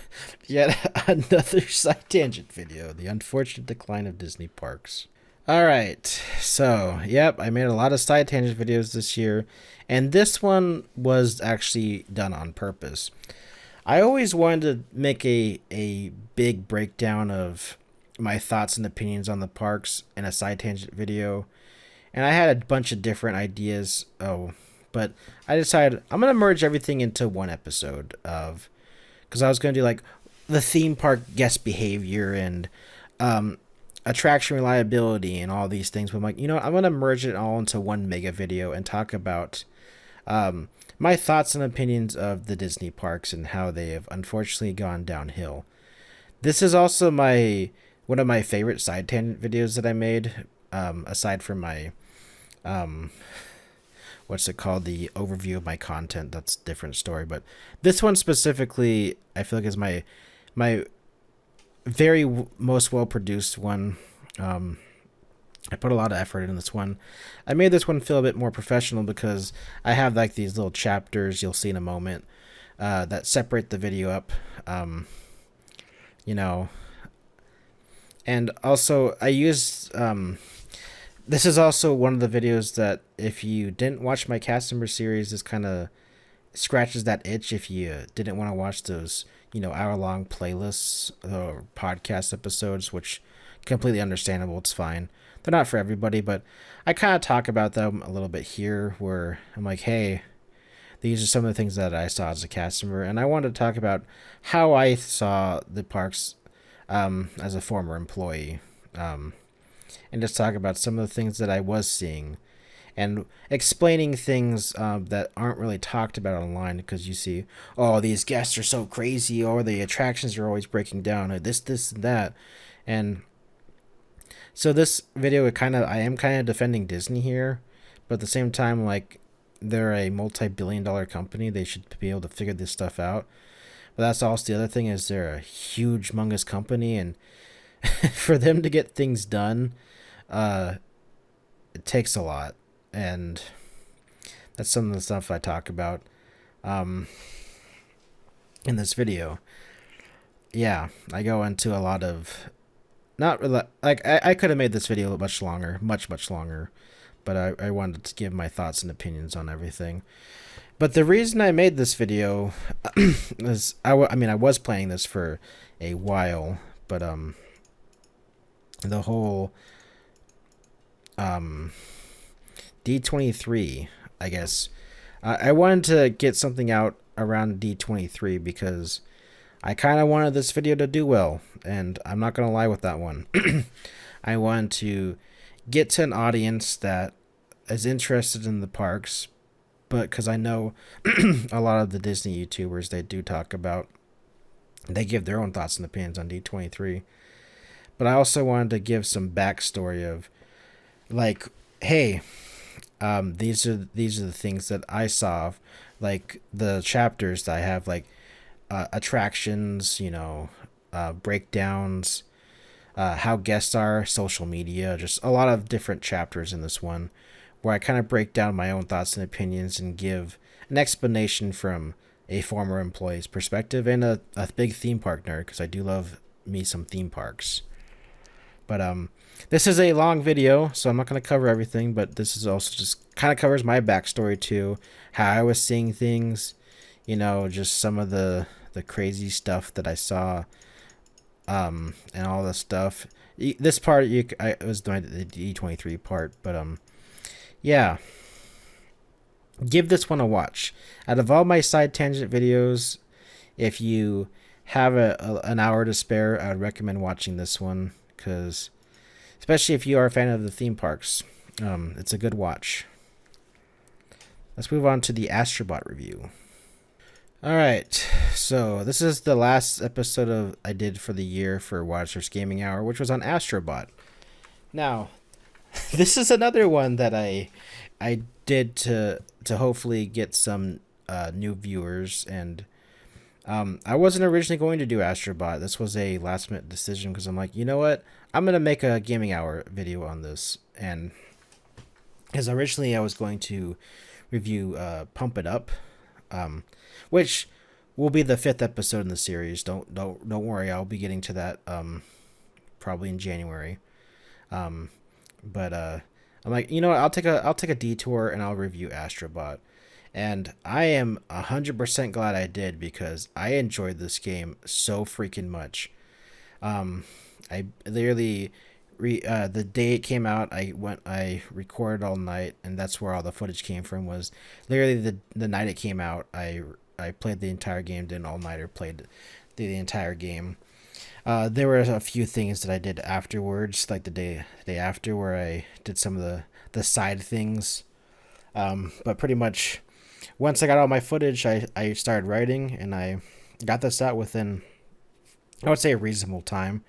yet another side tangent video, the unfortunate decline of Disney parks. Alright, so, yep, I made a lot of side tangent videos this year, and this one was actually done on purpose. I always wanted to make a big breakdown of my thoughts and opinions on the parks in a side tangent video, and I had a bunch of different ideas, but I decided I'm going to merge everything into one episode because I was going to do like the theme park guest behavior and attraction reliability and all these things. But I'm like, you know, I'm going to merge it all into one mega video and talk about my thoughts and opinions of the Disney parks and how they have unfortunately gone downhill. This is also one of my favorite side tangent videos that I made, aside from my what's it called, the overview of my content. That's a different story, but this one specifically I feel like is my very most well produced one. I put a lot of effort in this one. I made this one feel a bit more professional because I have like these little chapters you'll see in a moment that separate the video up, you know. And also I used this is also one of the videos that if you didn't watch my cast member series, this kind of scratches that itch if you didn't want to watch those, you know, hour-long playlists or podcast episodes, which completely understandable. It's fine. They're not for everybody, but I kind of talk about them a little bit here where I'm like, hey, these are some of the things that I saw as a cast member, and I wanted to talk about how I saw the parks as a former employee, and just talk about some of the things that I was seeing and explaining things that aren't really talked about online, because you see, oh, these guests are so crazy, or the attractions are always breaking down, or this, and that. And so this video, I am kind of defending Disney here, but at the same time, like, they're a multi-billion-dollar company. They should be able to figure this stuff out. But that's also the other thing, is they're a huge, humongous company, and for them to get things done, it takes a lot. And that's some of the stuff I talk about in this video. Yeah, I go into a lot of, not really, like, I could have made this video much longer, much longer, but I wanted to give my thoughts and opinions on everything. But the reason I made this video is, I was planning this for a while, but the whole D23, I guess, I wanted to get something out around D23 because I kind of wanted this video to do well, and I'm not gonna lie with that one. I wanted to get to an audience that is interested in the parks, but because I know a lot of the Disney YouTubers, they do talk about, they give their own thoughts and opinions on D23. But I also wanted to give some backstory of, like, hey, these are the things that I saw, like the chapters that I have, like attractions, you know, breakdowns, how guests are, social media, just a lot of different chapters in this one where I kind of break down my own thoughts and opinions and give an explanation from a former employee's perspective and a big theme park nerd, because I do love me some theme parks. But this is a long video, so I'm not going to cover everything, but this is also just kind of covers my backstory too, how I was seeing things, you know, just some of the crazy stuff that I saw, and all this stuff. This part I was doing the D23 part, but yeah, give this one a watch. Out of all my side tangent videos, if you have an hour to spare, I would recommend watching this one, because especially if you are a fan of the theme parks, it's a good watch. Let's move on to the AstroBot review. Alright, so this is the last episode I did for the year for Watersurf's Gaming Hour, which was on AstroBot. Now, this is another one that I did to hopefully get some new viewers, and I wasn't originally going to do AstroBot. This was a last minute decision because I'm like, you know what? I'm going to make a Gaming Hour video on this. And because originally I was going to review Pump It Up, which will be the 5th episode in the series. Don't worry, I'll be getting to that probably in January. But I'm like, you know what? I'll take a detour and I'll review AstroBot. And I am 100% glad I did, because I enjoyed this game so freaking much. I literally, the day it came out, I recorded all night, and that's where all the footage came from. Was literally the night it came out, I played the entire game, did an all-nighter, played the entire game. There were a few things that I did afterwards, like the day after, where I did some of the side things. But pretty much, once I got all my footage, I started writing, and I got this out within, I would say, a reasonable time.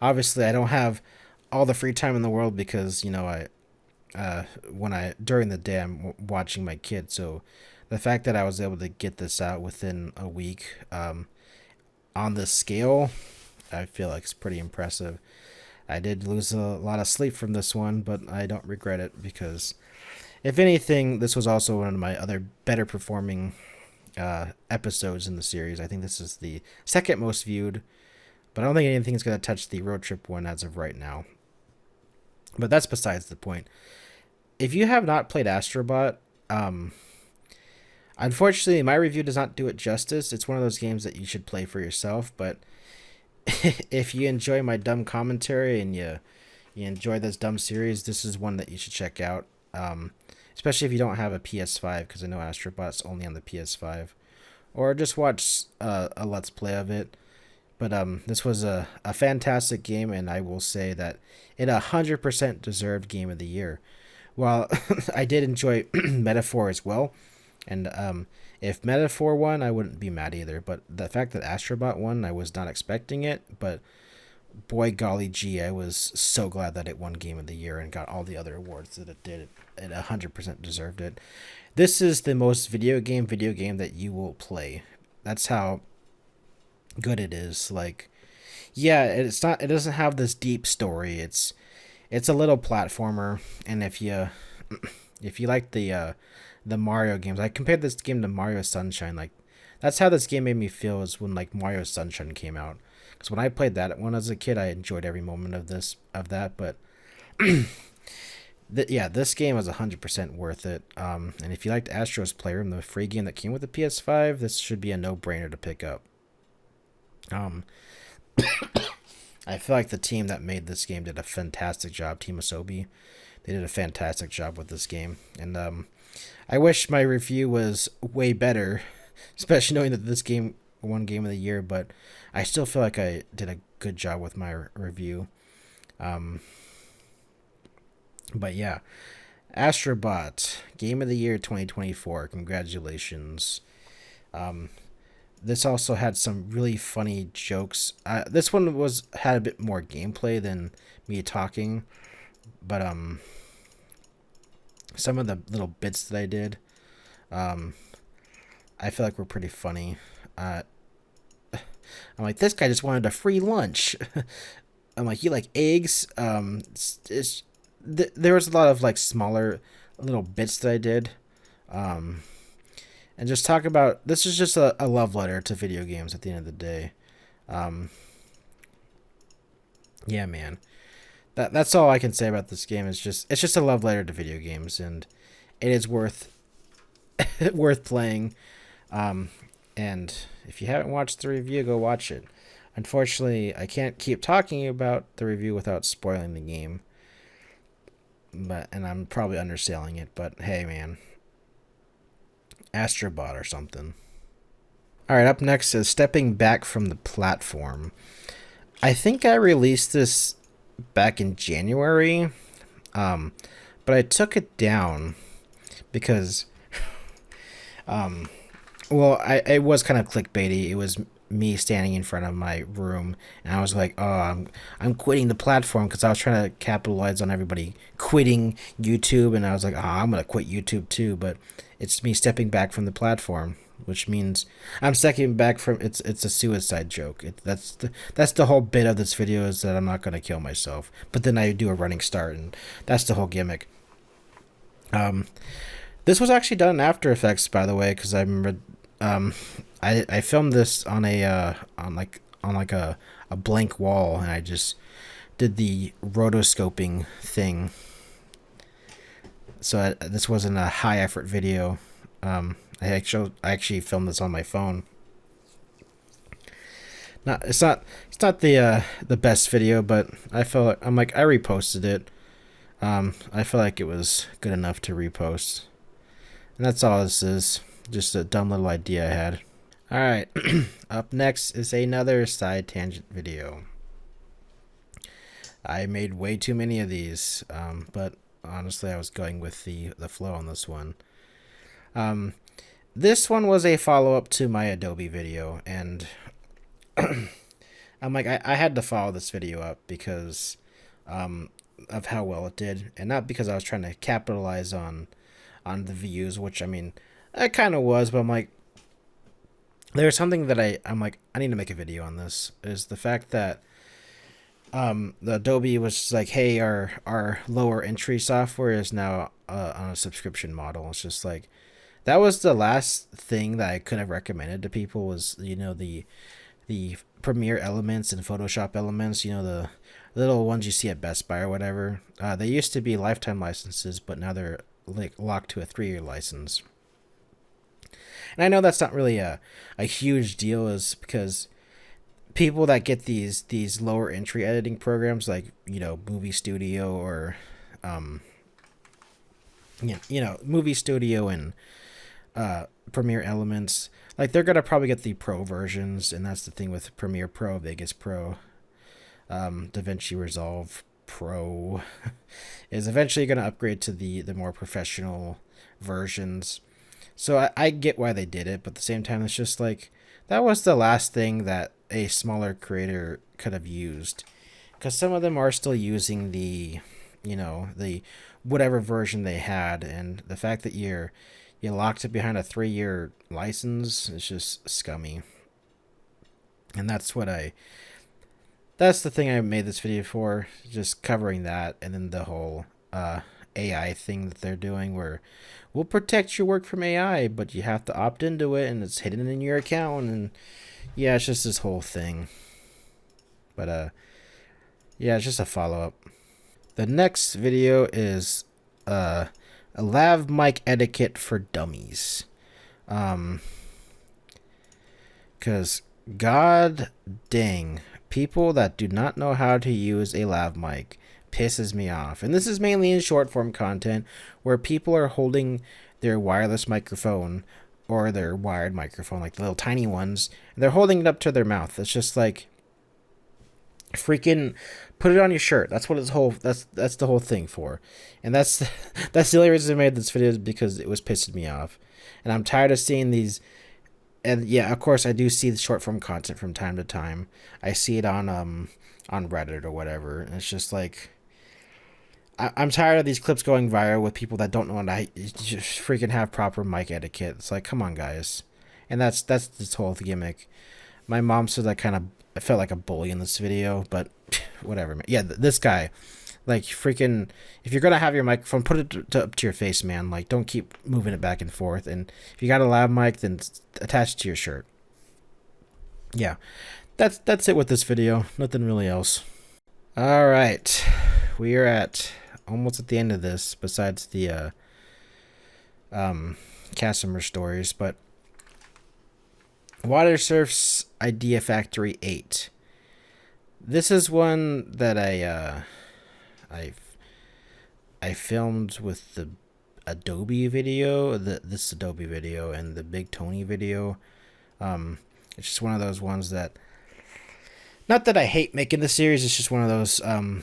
Obviously, I don't have all the free time in the world, because, you know, during the day I'm watching my kid, so the fact that I was able to get this out within a week, on this scale, I feel like it's pretty impressive. I did lose a lot of sleep from this one, but I don't regret it, because if anything, this was also one of my other better performing episodes in the series. I think this is the second most viewed, but I don't think anything's going to touch the road trip one as of right now. But that's besides the point. If you have not played AstroBot, unfortunately, my review does not do it justice. It's one of those games that you should play for yourself, but if you enjoy my dumb commentary and you enjoy this dumb series, this is one that you should check out. Especially if you don't have a PS5, because I know AstroBot's only on the PS5. Or just watch a Let's Play of it. But this was a fantastic game, and I will say that it 100% deserved Game of the Year. While I did enjoy Metaphor as well, and if Metaphor won, I wouldn't be mad either. But the fact that AstroBot won, I was not expecting it. But boy golly gee, I was so glad that it won Game of the Year and got all the other awards that it did. It 100% deserved it. This is the most video game that you will play. That's how good it is. Like, yeah, it doesn't have this deep story. It's a little platformer, and if you like the Mario games, I compared this game to Mario Sunshine. Like, that's how this game made me feel, is when like Mario Sunshine came out. Because when I played that when I was a kid, I enjoyed every moment of that. But yeah, this game was 100% worth it. And if you liked Astro's Playroom, the free game that came with the PS5, this should be a no-brainer to pick up. I feel like the team that made this game did a fantastic job. Team Asobi, they did a fantastic job with this game. And I wish my review was way better, especially knowing that this game won Game of the Year, but I still feel like I did a good job with my review. But yeah, AstroBot Game of the Year 2024. Congratulations. This also had some really funny jokes. This one had a bit more gameplay than me talking, but some of the little bits that I did, I feel like were pretty funny. I'm like, this guy just wanted a free lunch. I'm like, you like eggs? There was a lot of like smaller little bits that I did. And just talk about, this is just a love letter to video games at the end of the day. Yeah, man. That's all I can say about this game. It's just a love letter to video games, and it is worth worth playing. And if you haven't watched the review, go watch it. Unfortunately, I can't keep talking about the review without spoiling the game. And I'm probably underselling it, but hey, man. AstroBot or something. Alright, up next is Stepping Back from the Platform. I think I released this back in January, but I took it down because, well, it was kind of clickbaity. It was me standing in front of my room, and I was like, oh, I'm quitting the platform, because I was trying to capitalize on everybody quitting YouTube, and I was like, oh, I'm gonna quit YouTube too. But it's me stepping back from the platform, which means I'm stepping back from, it's a suicide joke. That's the whole bit of this video, is that I'm not gonna kill myself, but then I do a running start, and that's the whole gimmick. This was actually done in After Effects, by the way, because I remember I filmed this on a blank wall, and I just did the rotoscoping thing. So this wasn't a high effort video. I actually filmed this on my phone. It's not the best video, but I reposted it. I feel like it was good enough to repost, and that's all this is. Just a dumb little idea I had. Alright, up next is another side tangent video. I made way too many of these, but honestly I was going with the flow on this one. This one was a follow-up to my Adobe video, and I'm like, I had to follow this video up because of how well it did, and not because I was trying to capitalize on the views, which, I mean, I kind of was, but I'm like, there's something that I'm like, I need to make a video on this, is the fact that the Adobe was just like, hey, our lower entry software is now on a subscription model. It's just like, that was the last thing that I could have recommended to people, was, you know, the Premiere Elements and Photoshop Elements, you know, the little ones you see at Best Buy or whatever. They used to be lifetime licenses, but now they're like locked to a 3-year license. And I know that's not really a huge deal, is because people that get these lower entry editing programs, like, you know, Movie Studio or Movie Studio and Premiere Elements, like, they're gonna probably get the Pro versions, and that's the thing with Premiere Pro, Vegas Pro, DaVinci Resolve Pro is eventually gonna upgrade to the more professional versions. So I get why they did it, but at the same time, it's just like, that was the last thing that a smaller creator could have used, because some of them are still using the whatever version they had, and the fact that you locked it behind a 3-year license is just scummy. And that's the thing I made this video for, just covering that, and then the whole AI thing that they're doing, where we'll protect your work from AI, but you have to opt into it, and it's hidden in your account, and yeah, it's just this whole thing. But yeah, it's just a follow-up. The next video is a Lav Mic Etiquette for Dummies. Because god dang, people that do not know how to use a lav mic pisses me off. And this is mainly in short form content, where people are holding their wireless microphone or their wired microphone, like the little tiny ones, and they're holding it up to their mouth. It's just like, freaking put it on your shirt. That's what that's the whole thing for. And that's the only reason I made this video, is because it was pissing me off. And I'm tired of seeing these. And yeah, of course I do see the short form content from time to time. I see it on Reddit or whatever, and it's just like, I'm tired of these clips going viral with people that don't know how to just freaking have proper mic etiquette. It's like, come on, guys. And that's this whole gimmick. My mom said I felt like a bully in this video, but whatever, man. Yeah, this guy, like, freaking, if you're gonna have your microphone, put it up to your face, man. Like, don't keep moving it back and forth. And if you got a lav mic, then attach it to your shirt. Yeah, that's it with this video. Nothing really else. All right, we are almost at the end of this. Besides the customer stories, but Watersurf's Idea Factory 8. This is one that I filmed with the Adobe video, this Adobe video, and the Big Tony video. It's just one of those ones that, not that I hate making the series, it's just one of those, I'm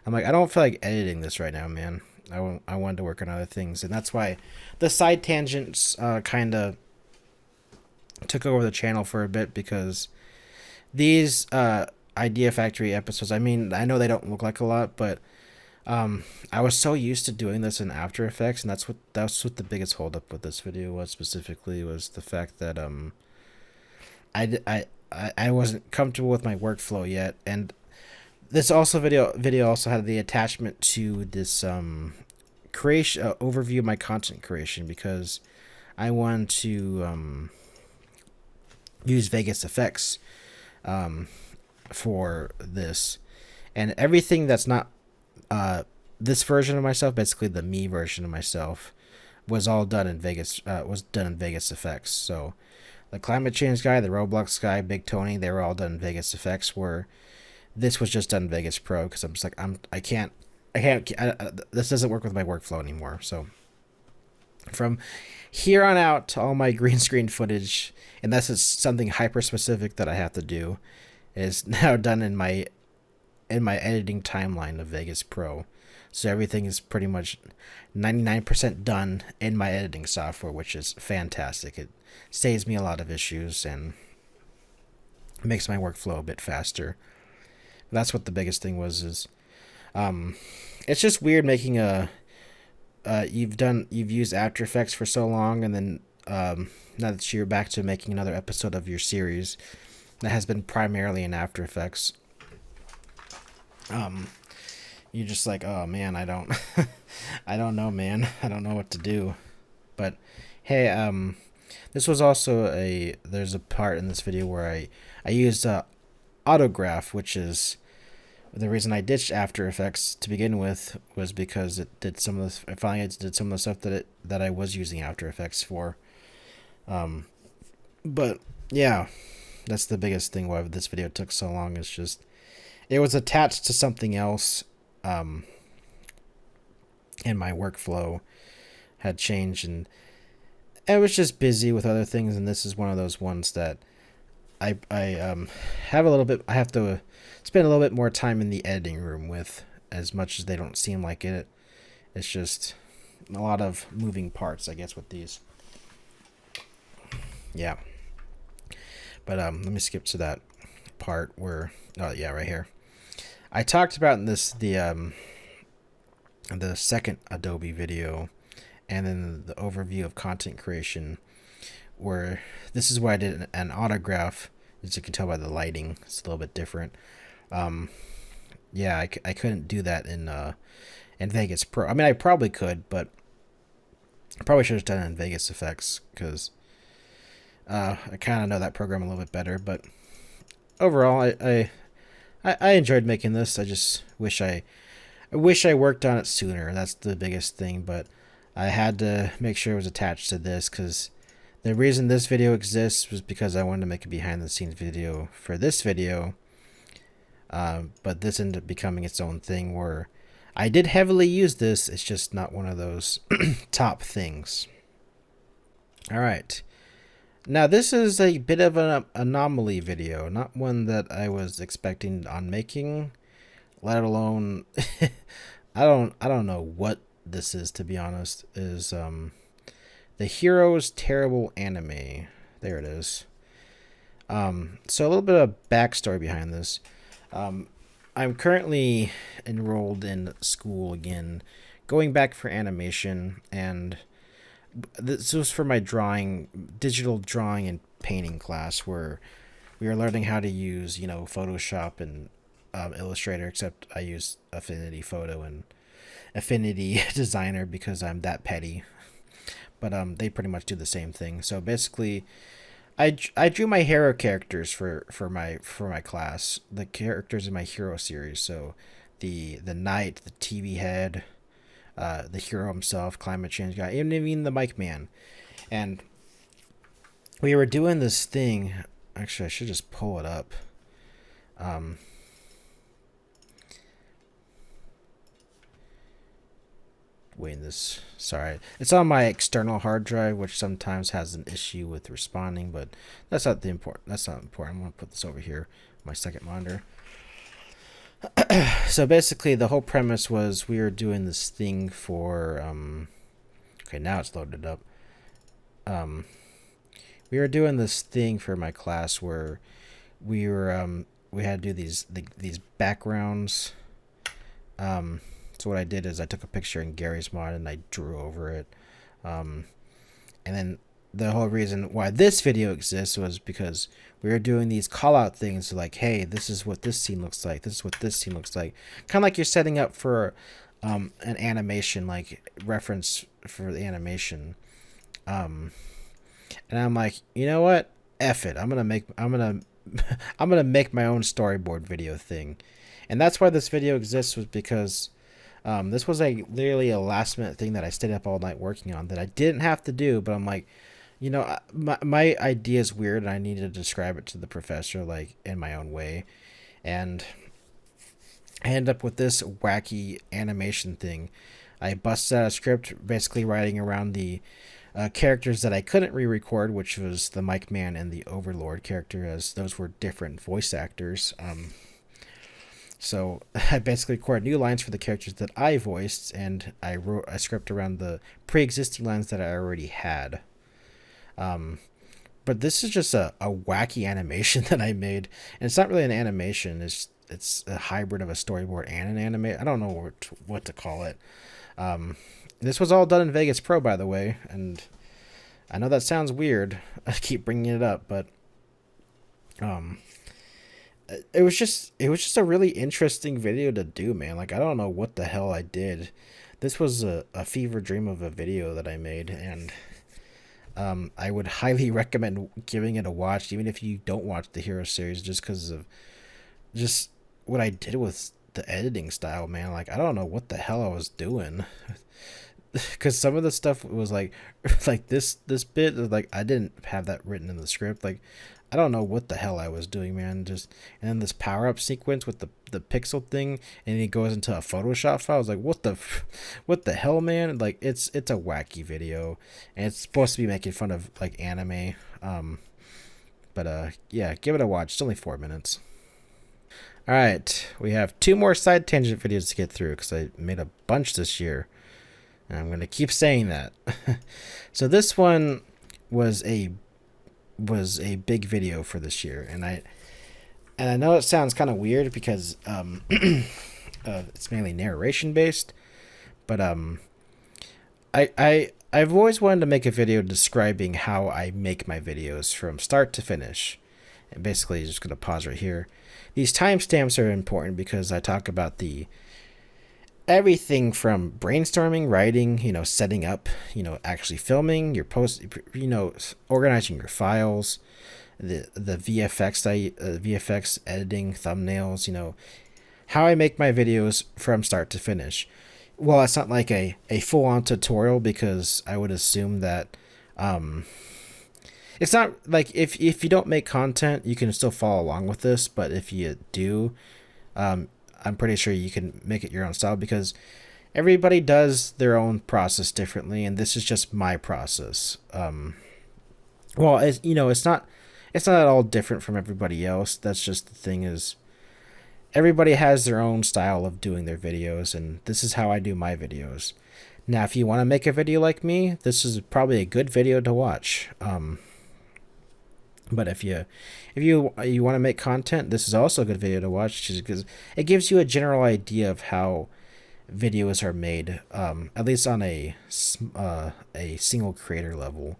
like, I don't feel like editing this right now, man. I wanted to work on other things, and that's why the side tangents kind of took over the channel for a bit, because these Idea Factory episodes, I mean, I know they don't look like a lot, but I was so used to doing this in After Effects, and that's what the biggest holdup with this video was, specifically, was the fact that I wasn't comfortable with my workflow yet. And this also video also had the attachment to this creation overview of my content creation, because I wanted to use Vegas effects for this, and everything that's not this version of myself, basically the me version of myself, was all done in Vegas. Was done in Vegas effects. So the climate change guy, the Roblox guy, Big Tony, they were all done in Vegas effects. Where this was just done in Vegas Pro, because I'm just like, I can't. This doesn't work with my workflow anymore. So from here on out, all my green screen footage, unless it's something hyper specific that I have to do, is now done in my editing timeline of Vegas Pro. So everything is pretty much 99% done in my editing software, which is fantastic. It saves me a lot of issues and makes my workflow a bit faster. That's what the biggest thing was. Is it's just weird making a you've used After Effects for so long, and then now that you're back to making another episode of your series that has been primarily in After Effects, you're just like, oh man, I don't I don't know, man. I don't know what to do. But hey, this was also there's a part in this video where I used Autograph, which is the reason I ditched After Effects to begin with, was because it did some of the, I finally did some of the stuff that I was using After Effects for. But yeah, that's the biggest thing why this video took so long. Is just it was attached to something else, and my workflow had changed, and I was just busy with other things. And this is one of those ones that I have a little bit. I have to spend a little bit more time in the editing room with, as much as they don't seem like it. It's just a lot of moving parts, I guess, with these. Yeah. But let me skip to that part where, oh yeah, right here. I talked about in this the second Adobe video, and then the overview of content creation, where this is where I did an autograph. As you can tell by the lighting, it's a little bit different. Yeah, I couldn't do that in Vegas Pro. I mean, I probably could, but I probably should have done it in Vegas Effects, because I kind of know that program a little bit better. But overall, I enjoyed making this. I just wish I worked on it sooner. That's the biggest thing. But I had to make sure it was attached to this, because the reason this video exists was because I wanted to make a behind the scenes video for this video. But this ended up becoming its own thing, where I did heavily use this. It's just not one of those top things. All right. Now, this is a bit of an anomaly video, not one that I was expecting on making, let alone I don't know what this is, to be honest. Is the Hero's Terrible Anime. There it is. So a little bit of backstory behind this. I'm currently enrolled in school again, going back for animation, and this was for my digital drawing and painting class, where we were learning how to use, Photoshop and Illustrator, except I use Affinity Photo and Affinity Designer because I'm that petty. But they pretty much do the same thing. So basically, I drew my hero characters for my class, the characters in my hero series. So the knight, the TV head, the hero himself, climate change guy, even the mic man. And we were doing this thing. Actually, I should just pull it up. Sorry, it's on my external hard drive, which sometimes has an issue with responding, but that's not important. I'm gonna put this over here, my second monitor. So basically, the whole premise was we were doing this thing for okay, now it's loaded up. We were doing this thing for my class where we had to do these backgrounds. So what I did is I took a picture in Gary's mod and I drew over it. And then the whole reason why this video exists was because we were doing these call out things like, hey, this is what this scene looks like. This is what this scene looks like. Kind of like you're setting up for an animation, like reference for the animation. And I'm like, you know what? F it. I'm gonna make my own storyboard video thing. And that's why this video exists, was because this was literally a last minute thing that I stayed up all night working on that I didn't have to do, but I'm like, my idea is weird and I need to describe it to the professor like in my own way. And I end up with this wacky animation thing. I busted out a script basically writing around the characters that I couldn't re-record, which was the Mic Man and the Overlord character, as those were different voice actors. So I basically recorded new lines for the characters that I voiced, and I wrote a script around the pre-existing lines that I already had. But this is just a wacky animation that I made, and it's not really an animation. It's a hybrid of a storyboard and an anime. I don't know what to call it. This was all done in Vegas Pro, by the way, and I know that sounds weird. I keep bringing it up, but it was just a really interesting video to do, man. Like, I don't know what the hell I did. This was a fever dream of a video that I made, and I would highly recommend giving it a watch, even if you don't watch the Hero series, just because of just what I did with the editing style, man. Like, I don't know what the hell I was doing. Because some of the stuff was like this bit, like, I didn't have that written in the script. Like, I don't know what the hell I was doing, man. And then this power up sequence with the pixel thing, and he goes into a Photoshop file. I was like, what the hell, man? Like, it's a wacky video, and it's supposed to be making fun of like anime. But yeah, give it a watch. It's only 4 minutes. All right, we have 2 more side tangent videos to get through because I made a bunch this year. And I'm going to keep saying that. So this one was a big video for this year, and I know it sounds kind of weird because it's mainly narration based, but I've always wanted to make a video describing how I make my videos from start to finish. And basically, just going to pause right here. These timestamps are important because I talk about everything from brainstorming, writing, setting up, actually filming your post, organizing your files, the VFX editing, thumbnails, how I make my videos from start to finish. Well, it's not like a full-on tutorial, because I would assume that it's not like if you don't make content, you can still follow along with this, but if you do, I'm pretty sure you can make it your own style, because everybody does their own process differently, and this is just my process. Well, it's not at all different from everybody else. That's just the thing, is everybody has their own style of doing their videos, and this is how I do my videos. Now, if you want to make a video like me, this is probably a good video to watch. But if you want to make content, this is also a good video to watch, because it gives you a general idea of how videos are made, at least on a single creator level.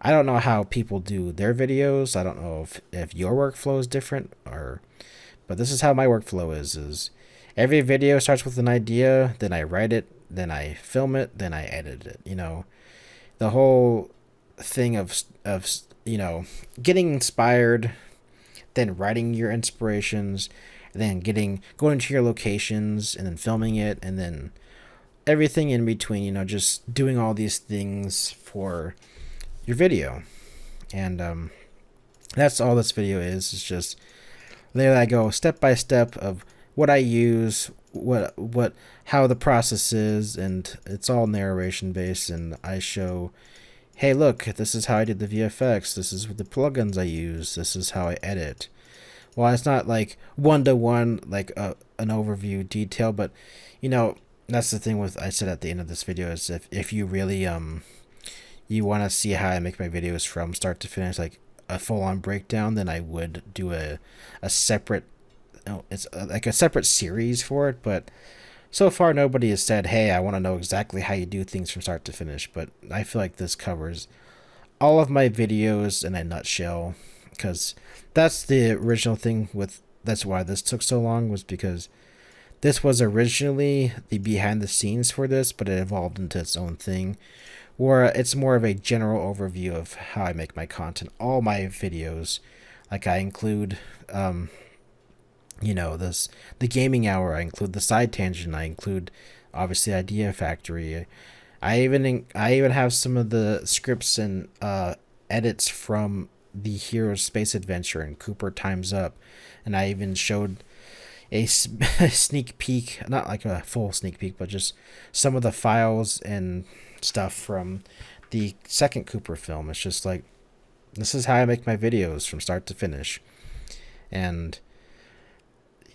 I don't know how people do their videos. I don't know if your workflow is different, but this is how my workflow is every video starts with an idea, then I write it, then I film it, then I edit it. The whole thing of getting inspired, then writing your inspirations, and then going to your locations and then filming it, and then everything in between, just doing all these things for your video. And that's all this video is. It's just there I go step by step of what I use, how the process is, and it's all narration based, and I show, hey, look, this is how I did the VFX, this is the plugins I use, this is how I edit. Well, it's not like one-to-one, like an overview detail, but that's the thing with I said at the end of this video is if you really you want to see how I make my videos from start to finish, like a full-on breakdown, then I would do a separate, it's like a separate series for it. But so far nobody has said, hey, I want to know exactly how you do things from start to finish. But I feel like this covers all of my videos in a nutshell, because that's the original thing that's why this took so long, was because this was originally the behind the scenes for this, but it evolved into its own thing, where it's more of a general overview of how I make my content. All my videos, like I include, the gaming hour, I include the side tangent, I include obviously Idea Factory. I even have some of the scripts and edits from the Hero's Space Adventure and Cooper Time's Up, and I even showed a sneak peek, not like a full sneak peek, but just some of the files and stuff from the second Cooper film. It's just like, this is how I make my videos from start to finish. And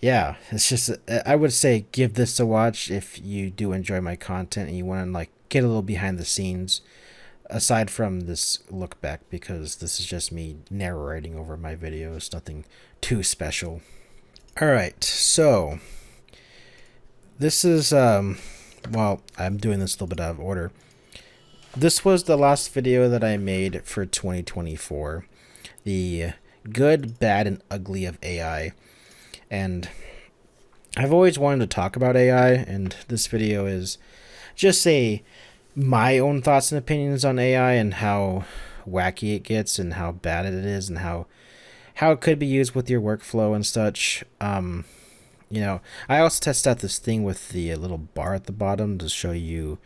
yeah, it's just, I would say give this a watch if you do enjoy my content and you want to like get a little behind the scenes aside from this look back, because this is just me narrating over my videos, nothing too special. All right, so this is well, I'm doing this a little bit out of order. This was the last video that I made for 2024, the good, bad, and ugly of AI. And I've always wanted to talk about AI, and this video is just my own thoughts and opinions on AI and how wacky it gets and how bad it is and how it could be used with your workflow and such. I also tested out this thing with the little bar at the bottom to show you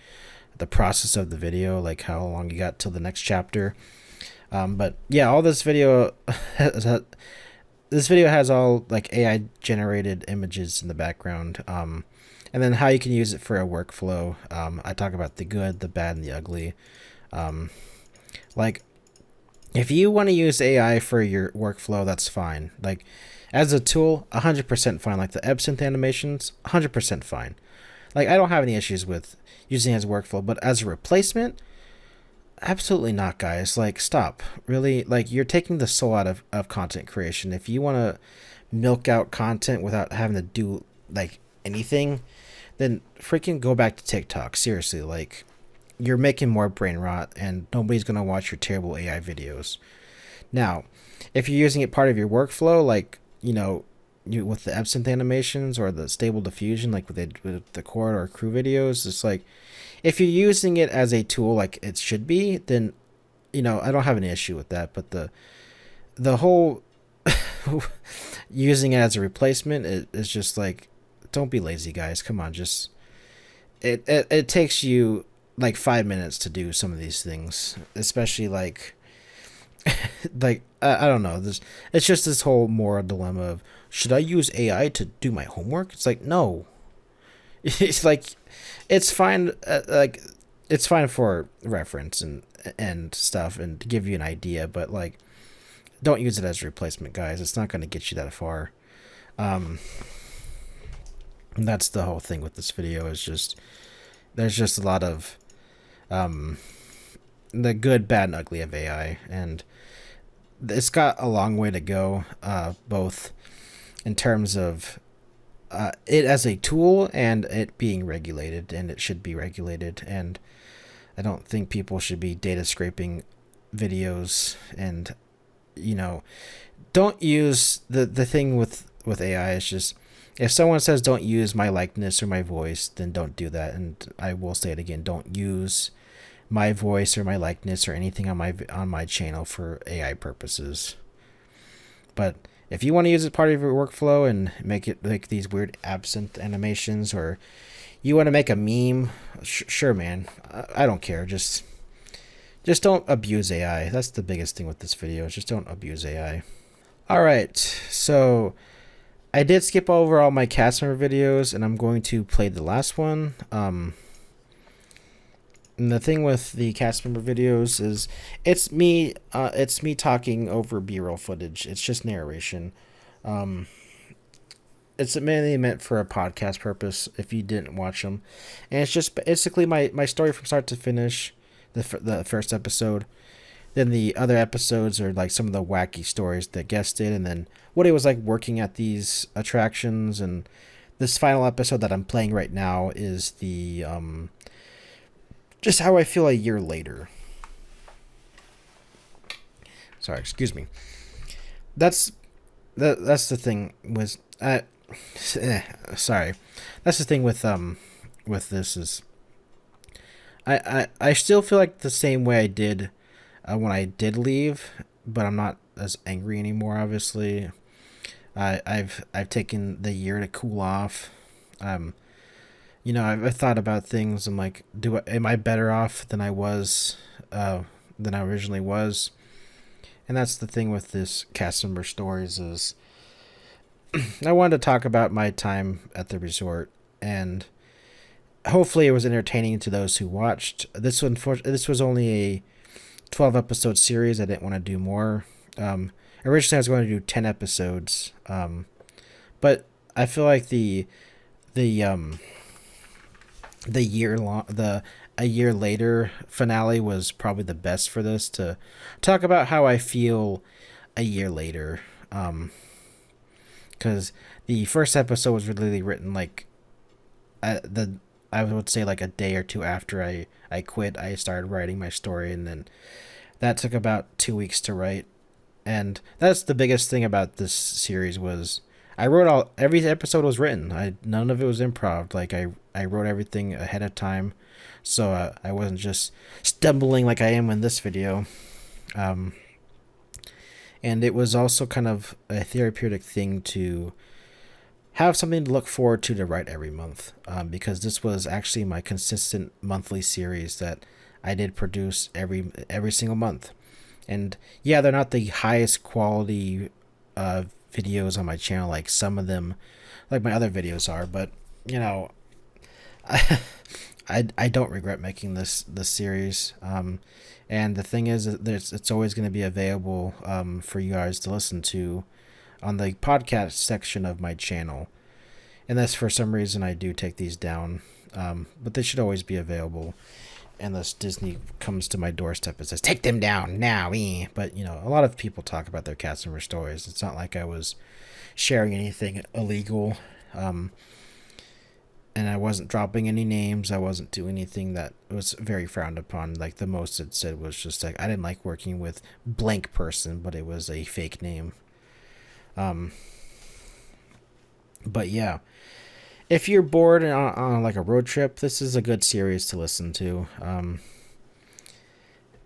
the process of the video, like how long you got till the next chapter. But yeah, all this video has all like AI generated images in the background, and then how you can use it for a workflow. I talk about the good, the bad, and the ugly. Like if you want to use AI for your workflow, that's fine. Like as a tool, 100% fine. Like the Absinthe animations, 100% fine. Like I don't have any issues with using it as a workflow, but as a replacement, absolutely not, guys. Like stop. Really, like you're taking the soul out of content creation. If you want to milk out content without having to do like anything, then freaking go back to TikTok. Seriously, like you're making more brain rot and nobody's going to watch your terrible AI videos. Now, if you're using it part of your workflow, like, with the Absinthe animations or the stable diffusion, like with the core or crew videos, it's like, if you're using it as a tool like it should be, then, I don't have an issue with that. But the whole using it as a replacement is just like, don't be lazy, guys. Come on, just it takes you like 5 minutes to do some of these things, especially like like I don't know, it's just this whole moral dilemma of, should I use AI to do my homework? It's like, no. It's like, it's fine, like it's fine for reference and stuff and to give you an idea, but like don't use it as a replacement, guys. It's not going to get you that far. That's the whole thing with this video, is just there's just a lot of the good, bad, and ugly of AI, and it's got a long way to go, both in terms of it as a tool and it being regulated, and it should be regulated. And I don't think people should be data scraping videos. And don't use the thing with AI is just, if someone says don't use my likeness or my voice, then don't do that. And I will say it again, don't use my voice or my likeness or anything on my channel for AI purposes. But if you want to use it part of your workflow and make it like these weird absent animations, or you want to make a meme, sure, man. I don't care. Just don't abuse AI. That's the biggest thing with this video. Just don't abuse AI. All right, so I did skip over all my cast member videos, and I'm going to play the last one. And the thing with the cast member videos is it's me talking over B-roll footage. It's just narration. It's mainly meant for a podcast purpose if you didn't watch them. And it's just basically my story from start to finish, the first episode. Then the other episodes are like some of the wacky stories that guests did, and then what it was like working at these attractions. And this final episode that I'm playing right now is the just how I feel a year later. Sorry, excuse me. That's the thing with sorry. That's the thing with this is I still feel like the same way I did when I did leave, but I'm not as angry anymore. Obviously, I've taken the year to cool off. I've thought about things. I'm like, am I better off than I was, than I originally was? And that's the thing with this cast member stories is, I wanted to talk about my time at the resort, and hopefully it was entertaining to those who watched. This was only a 12 episode series. I didn't want to do more. Originally I was going to do 10 episodes, but I feel like a year later finale was probably the best for this, to talk about how I feel a year later. Because the first episode was really written like I would say like a day or two after I quit. I started writing my story, and then that took about 2 weeks to write. And that's the biggest thing about this series was I wrote every episode was written. None of it was improv. Like I wrote everything ahead of time, so I wasn't just stumbling like I am in this video. And it was also kind of a therapeutic thing to have something to look forward to write every month, because this was actually my consistent monthly series that I did produce every single month. And yeah, they're not the highest quality videos on my channel like some of them, like my other videos are, but I don't regret making this series. And the thing is, it's always going to be available for you guys to listen to on the podcast section of my channel. Unless for some reason I do take these down, but they should always be available. Unless Disney comes to my doorstep and says, take them down now. But, a lot of people talk about their cast member stories. It's not like I was sharing anything illegal. And I wasn't dropping any names. I wasn't doing anything that was very frowned upon. Like the most it said was just like, I didn't like working with blank person, but it was a fake name. But yeah, if you're bored on like a road trip, this is a good series to listen to.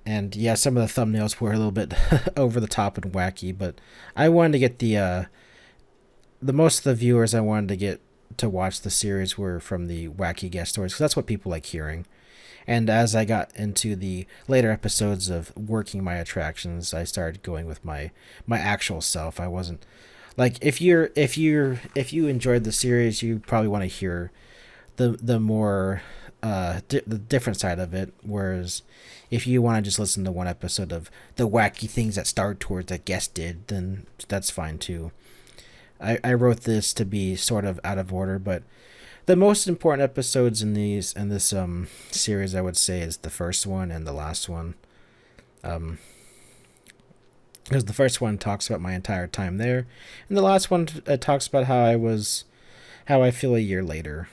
And yeah, some of the thumbnails were a little bit over the top and wacky, but I wanted to get the most of the viewers I wanted to get to watch the series were from the wacky guest stories, because that's what people like hearing. And as I got into the later episodes of working my attractions, I started going with my actual self. I wasn't like, if you enjoyed the series, you probably want to hear the more the different side of it. Whereas if you want to just listen to one episode of the wacky things that Star Tours that guest did, then that's fine too. I wrote this to be sort of out of order, but the most important episodes in this series, I would say, is the first one and the last one. Because the first one talks about my entire time there, and the last one talks about how how I feel a year later.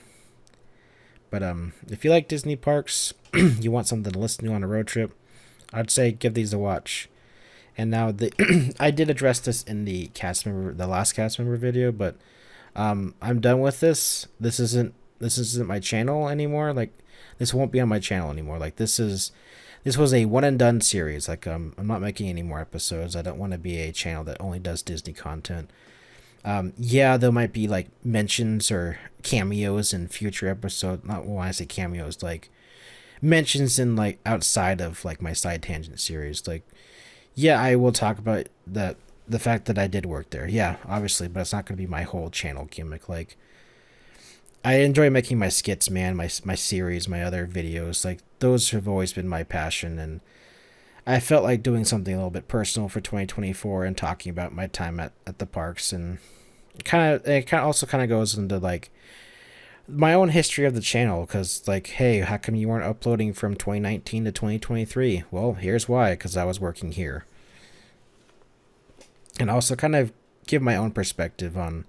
But if you like Disney parks, you want something to listen to on a road trip, I'd say give these a watch. And now I did address this in the last cast member video, but I'm done with this. This isn't my channel anymore. Like, this won't be on my channel anymore. Like, this was a one and done series. Like, I'm not making any more episodes. I don't want to be a channel that only does Disney content. Yeah, there might be like mentions or cameos in future episodes. Not when I say cameos, like mentions in like outside of like my side tangent series. Like, yeah, I will talk about the fact that I did work there. Yeah, obviously, but it's not going to be my whole channel gimmick. Like, I enjoy making my skits, man, my series, my other videos. Like, those have always been my passion, and I felt like doing something a little bit personal for 2024 and talking about my time at the parks, and it also goes into like my own history of the channel, because like, hey, how come you weren't uploading from 2019 to 2023? Well, here's why, because I was working here. And also kind of give my own perspective on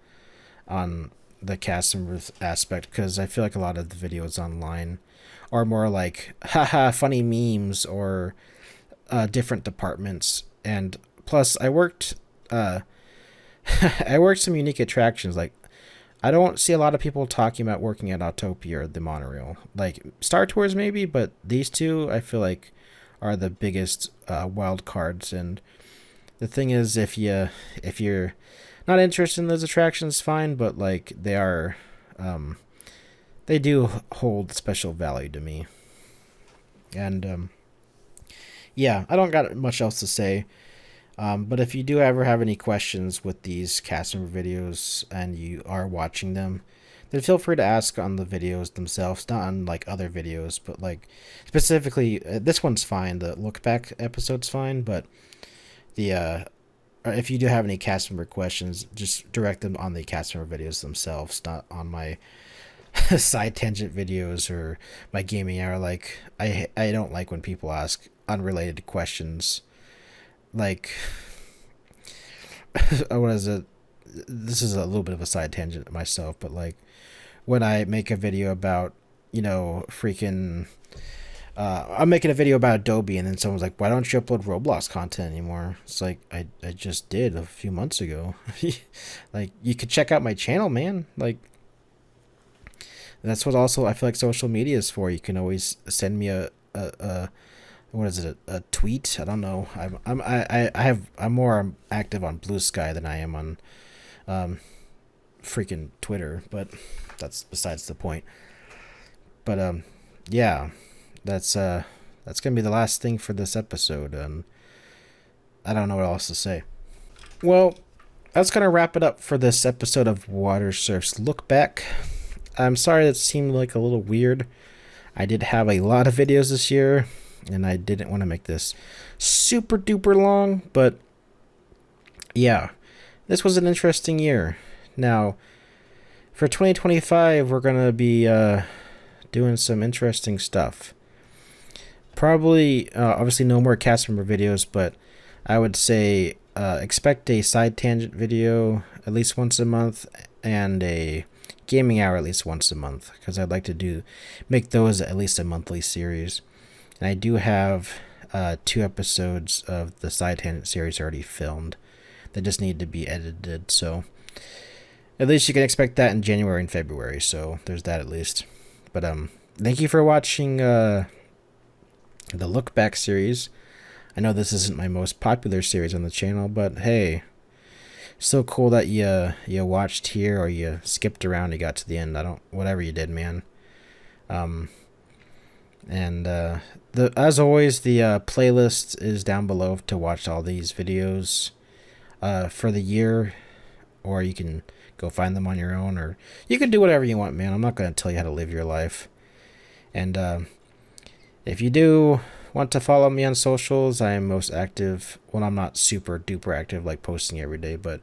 the cast members aspect, because I feel like a lot of the videos online are more like haha funny memes or different departments. And plus I worked I worked some unique attractions. Like, I don't see a lot of people talking about working at Autopia or the monorail. Like, Star Tours maybe, but these two I feel like are the biggest wild cards. And the thing is, if you're not interested in those attractions, fine, but like, they do hold special value to me. And yeah, I don't got much else to say. But if you do ever have any questions with these cast member videos and you are watching them, then feel free to ask on the videos themselves, not on like other videos, but like specifically, this one's fine. The Lookback episode's fine, but if you do have any cast member questions, just direct them on the cast member videos themselves, not on my side tangent videos or my gaming hour. Like, I don't like when people ask unrelated questions. Like, what is it? This is a little bit of a side tangent myself, but like, when I make a video about, freaking, I'm making a video about Adobe, and then someone's like, why don't you upload Roblox content anymore? It's like, I just did a few months ago. Like, you could check out my channel, man. Like, that's what also I feel like social media is for. You can always send me a what is it, a tweet? I don't know. I'm more active on Blue Sky than I am on freaking Twitter, but that's besides the point. But yeah, that's gonna be the last thing for this episode. I don't know what else to say. Well, that's gonna wrap it up for this episode of Watersurf's Lookback. I'm sorry that seemed like a little weird. I did have a lot of videos this year, and I didn't want to make this super duper long, but yeah, this was an interesting year. Now, for 2025, we're going to be doing some interesting stuff. Probably, obviously no more cast member videos, but I would say expect a side tangent video at least once a month, and a gaming hour at least once a month, because I'd like to make those at least a monthly series. And I do have 2 episodes of the side tangent series already filmed that just need to be edited, so at least you can expect that in January and February, so there's that at least. But thank you for watching the Lookback series. I know this isn't my most popular series on the channel, but hey, still cool that you watched here, or you skipped around, you got to the end. Whatever you did, man. And as always, the playlist is down below to watch all these videos for the year, or you can go find them on your own, or you can do whatever you want, man. I'm not going to tell you how to live your life. And if you do want to follow me on socials, I am most active. Well, I'm not super duper active, like posting every day, but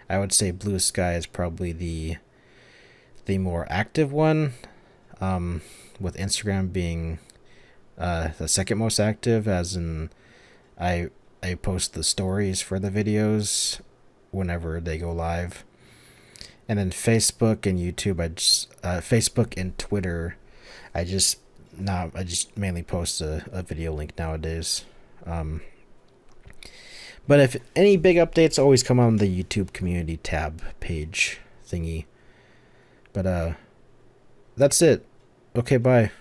I would say Blue Sky is probably the more active one, with Instagram being the second most active, as in I post the stories for the videos whenever they go live. And then Facebook and YouTube, Facebook and Twitter, I just mainly post a video link nowadays. But if any big updates, always come on the YouTube community tab page thingy. But that's it. Okay, bye.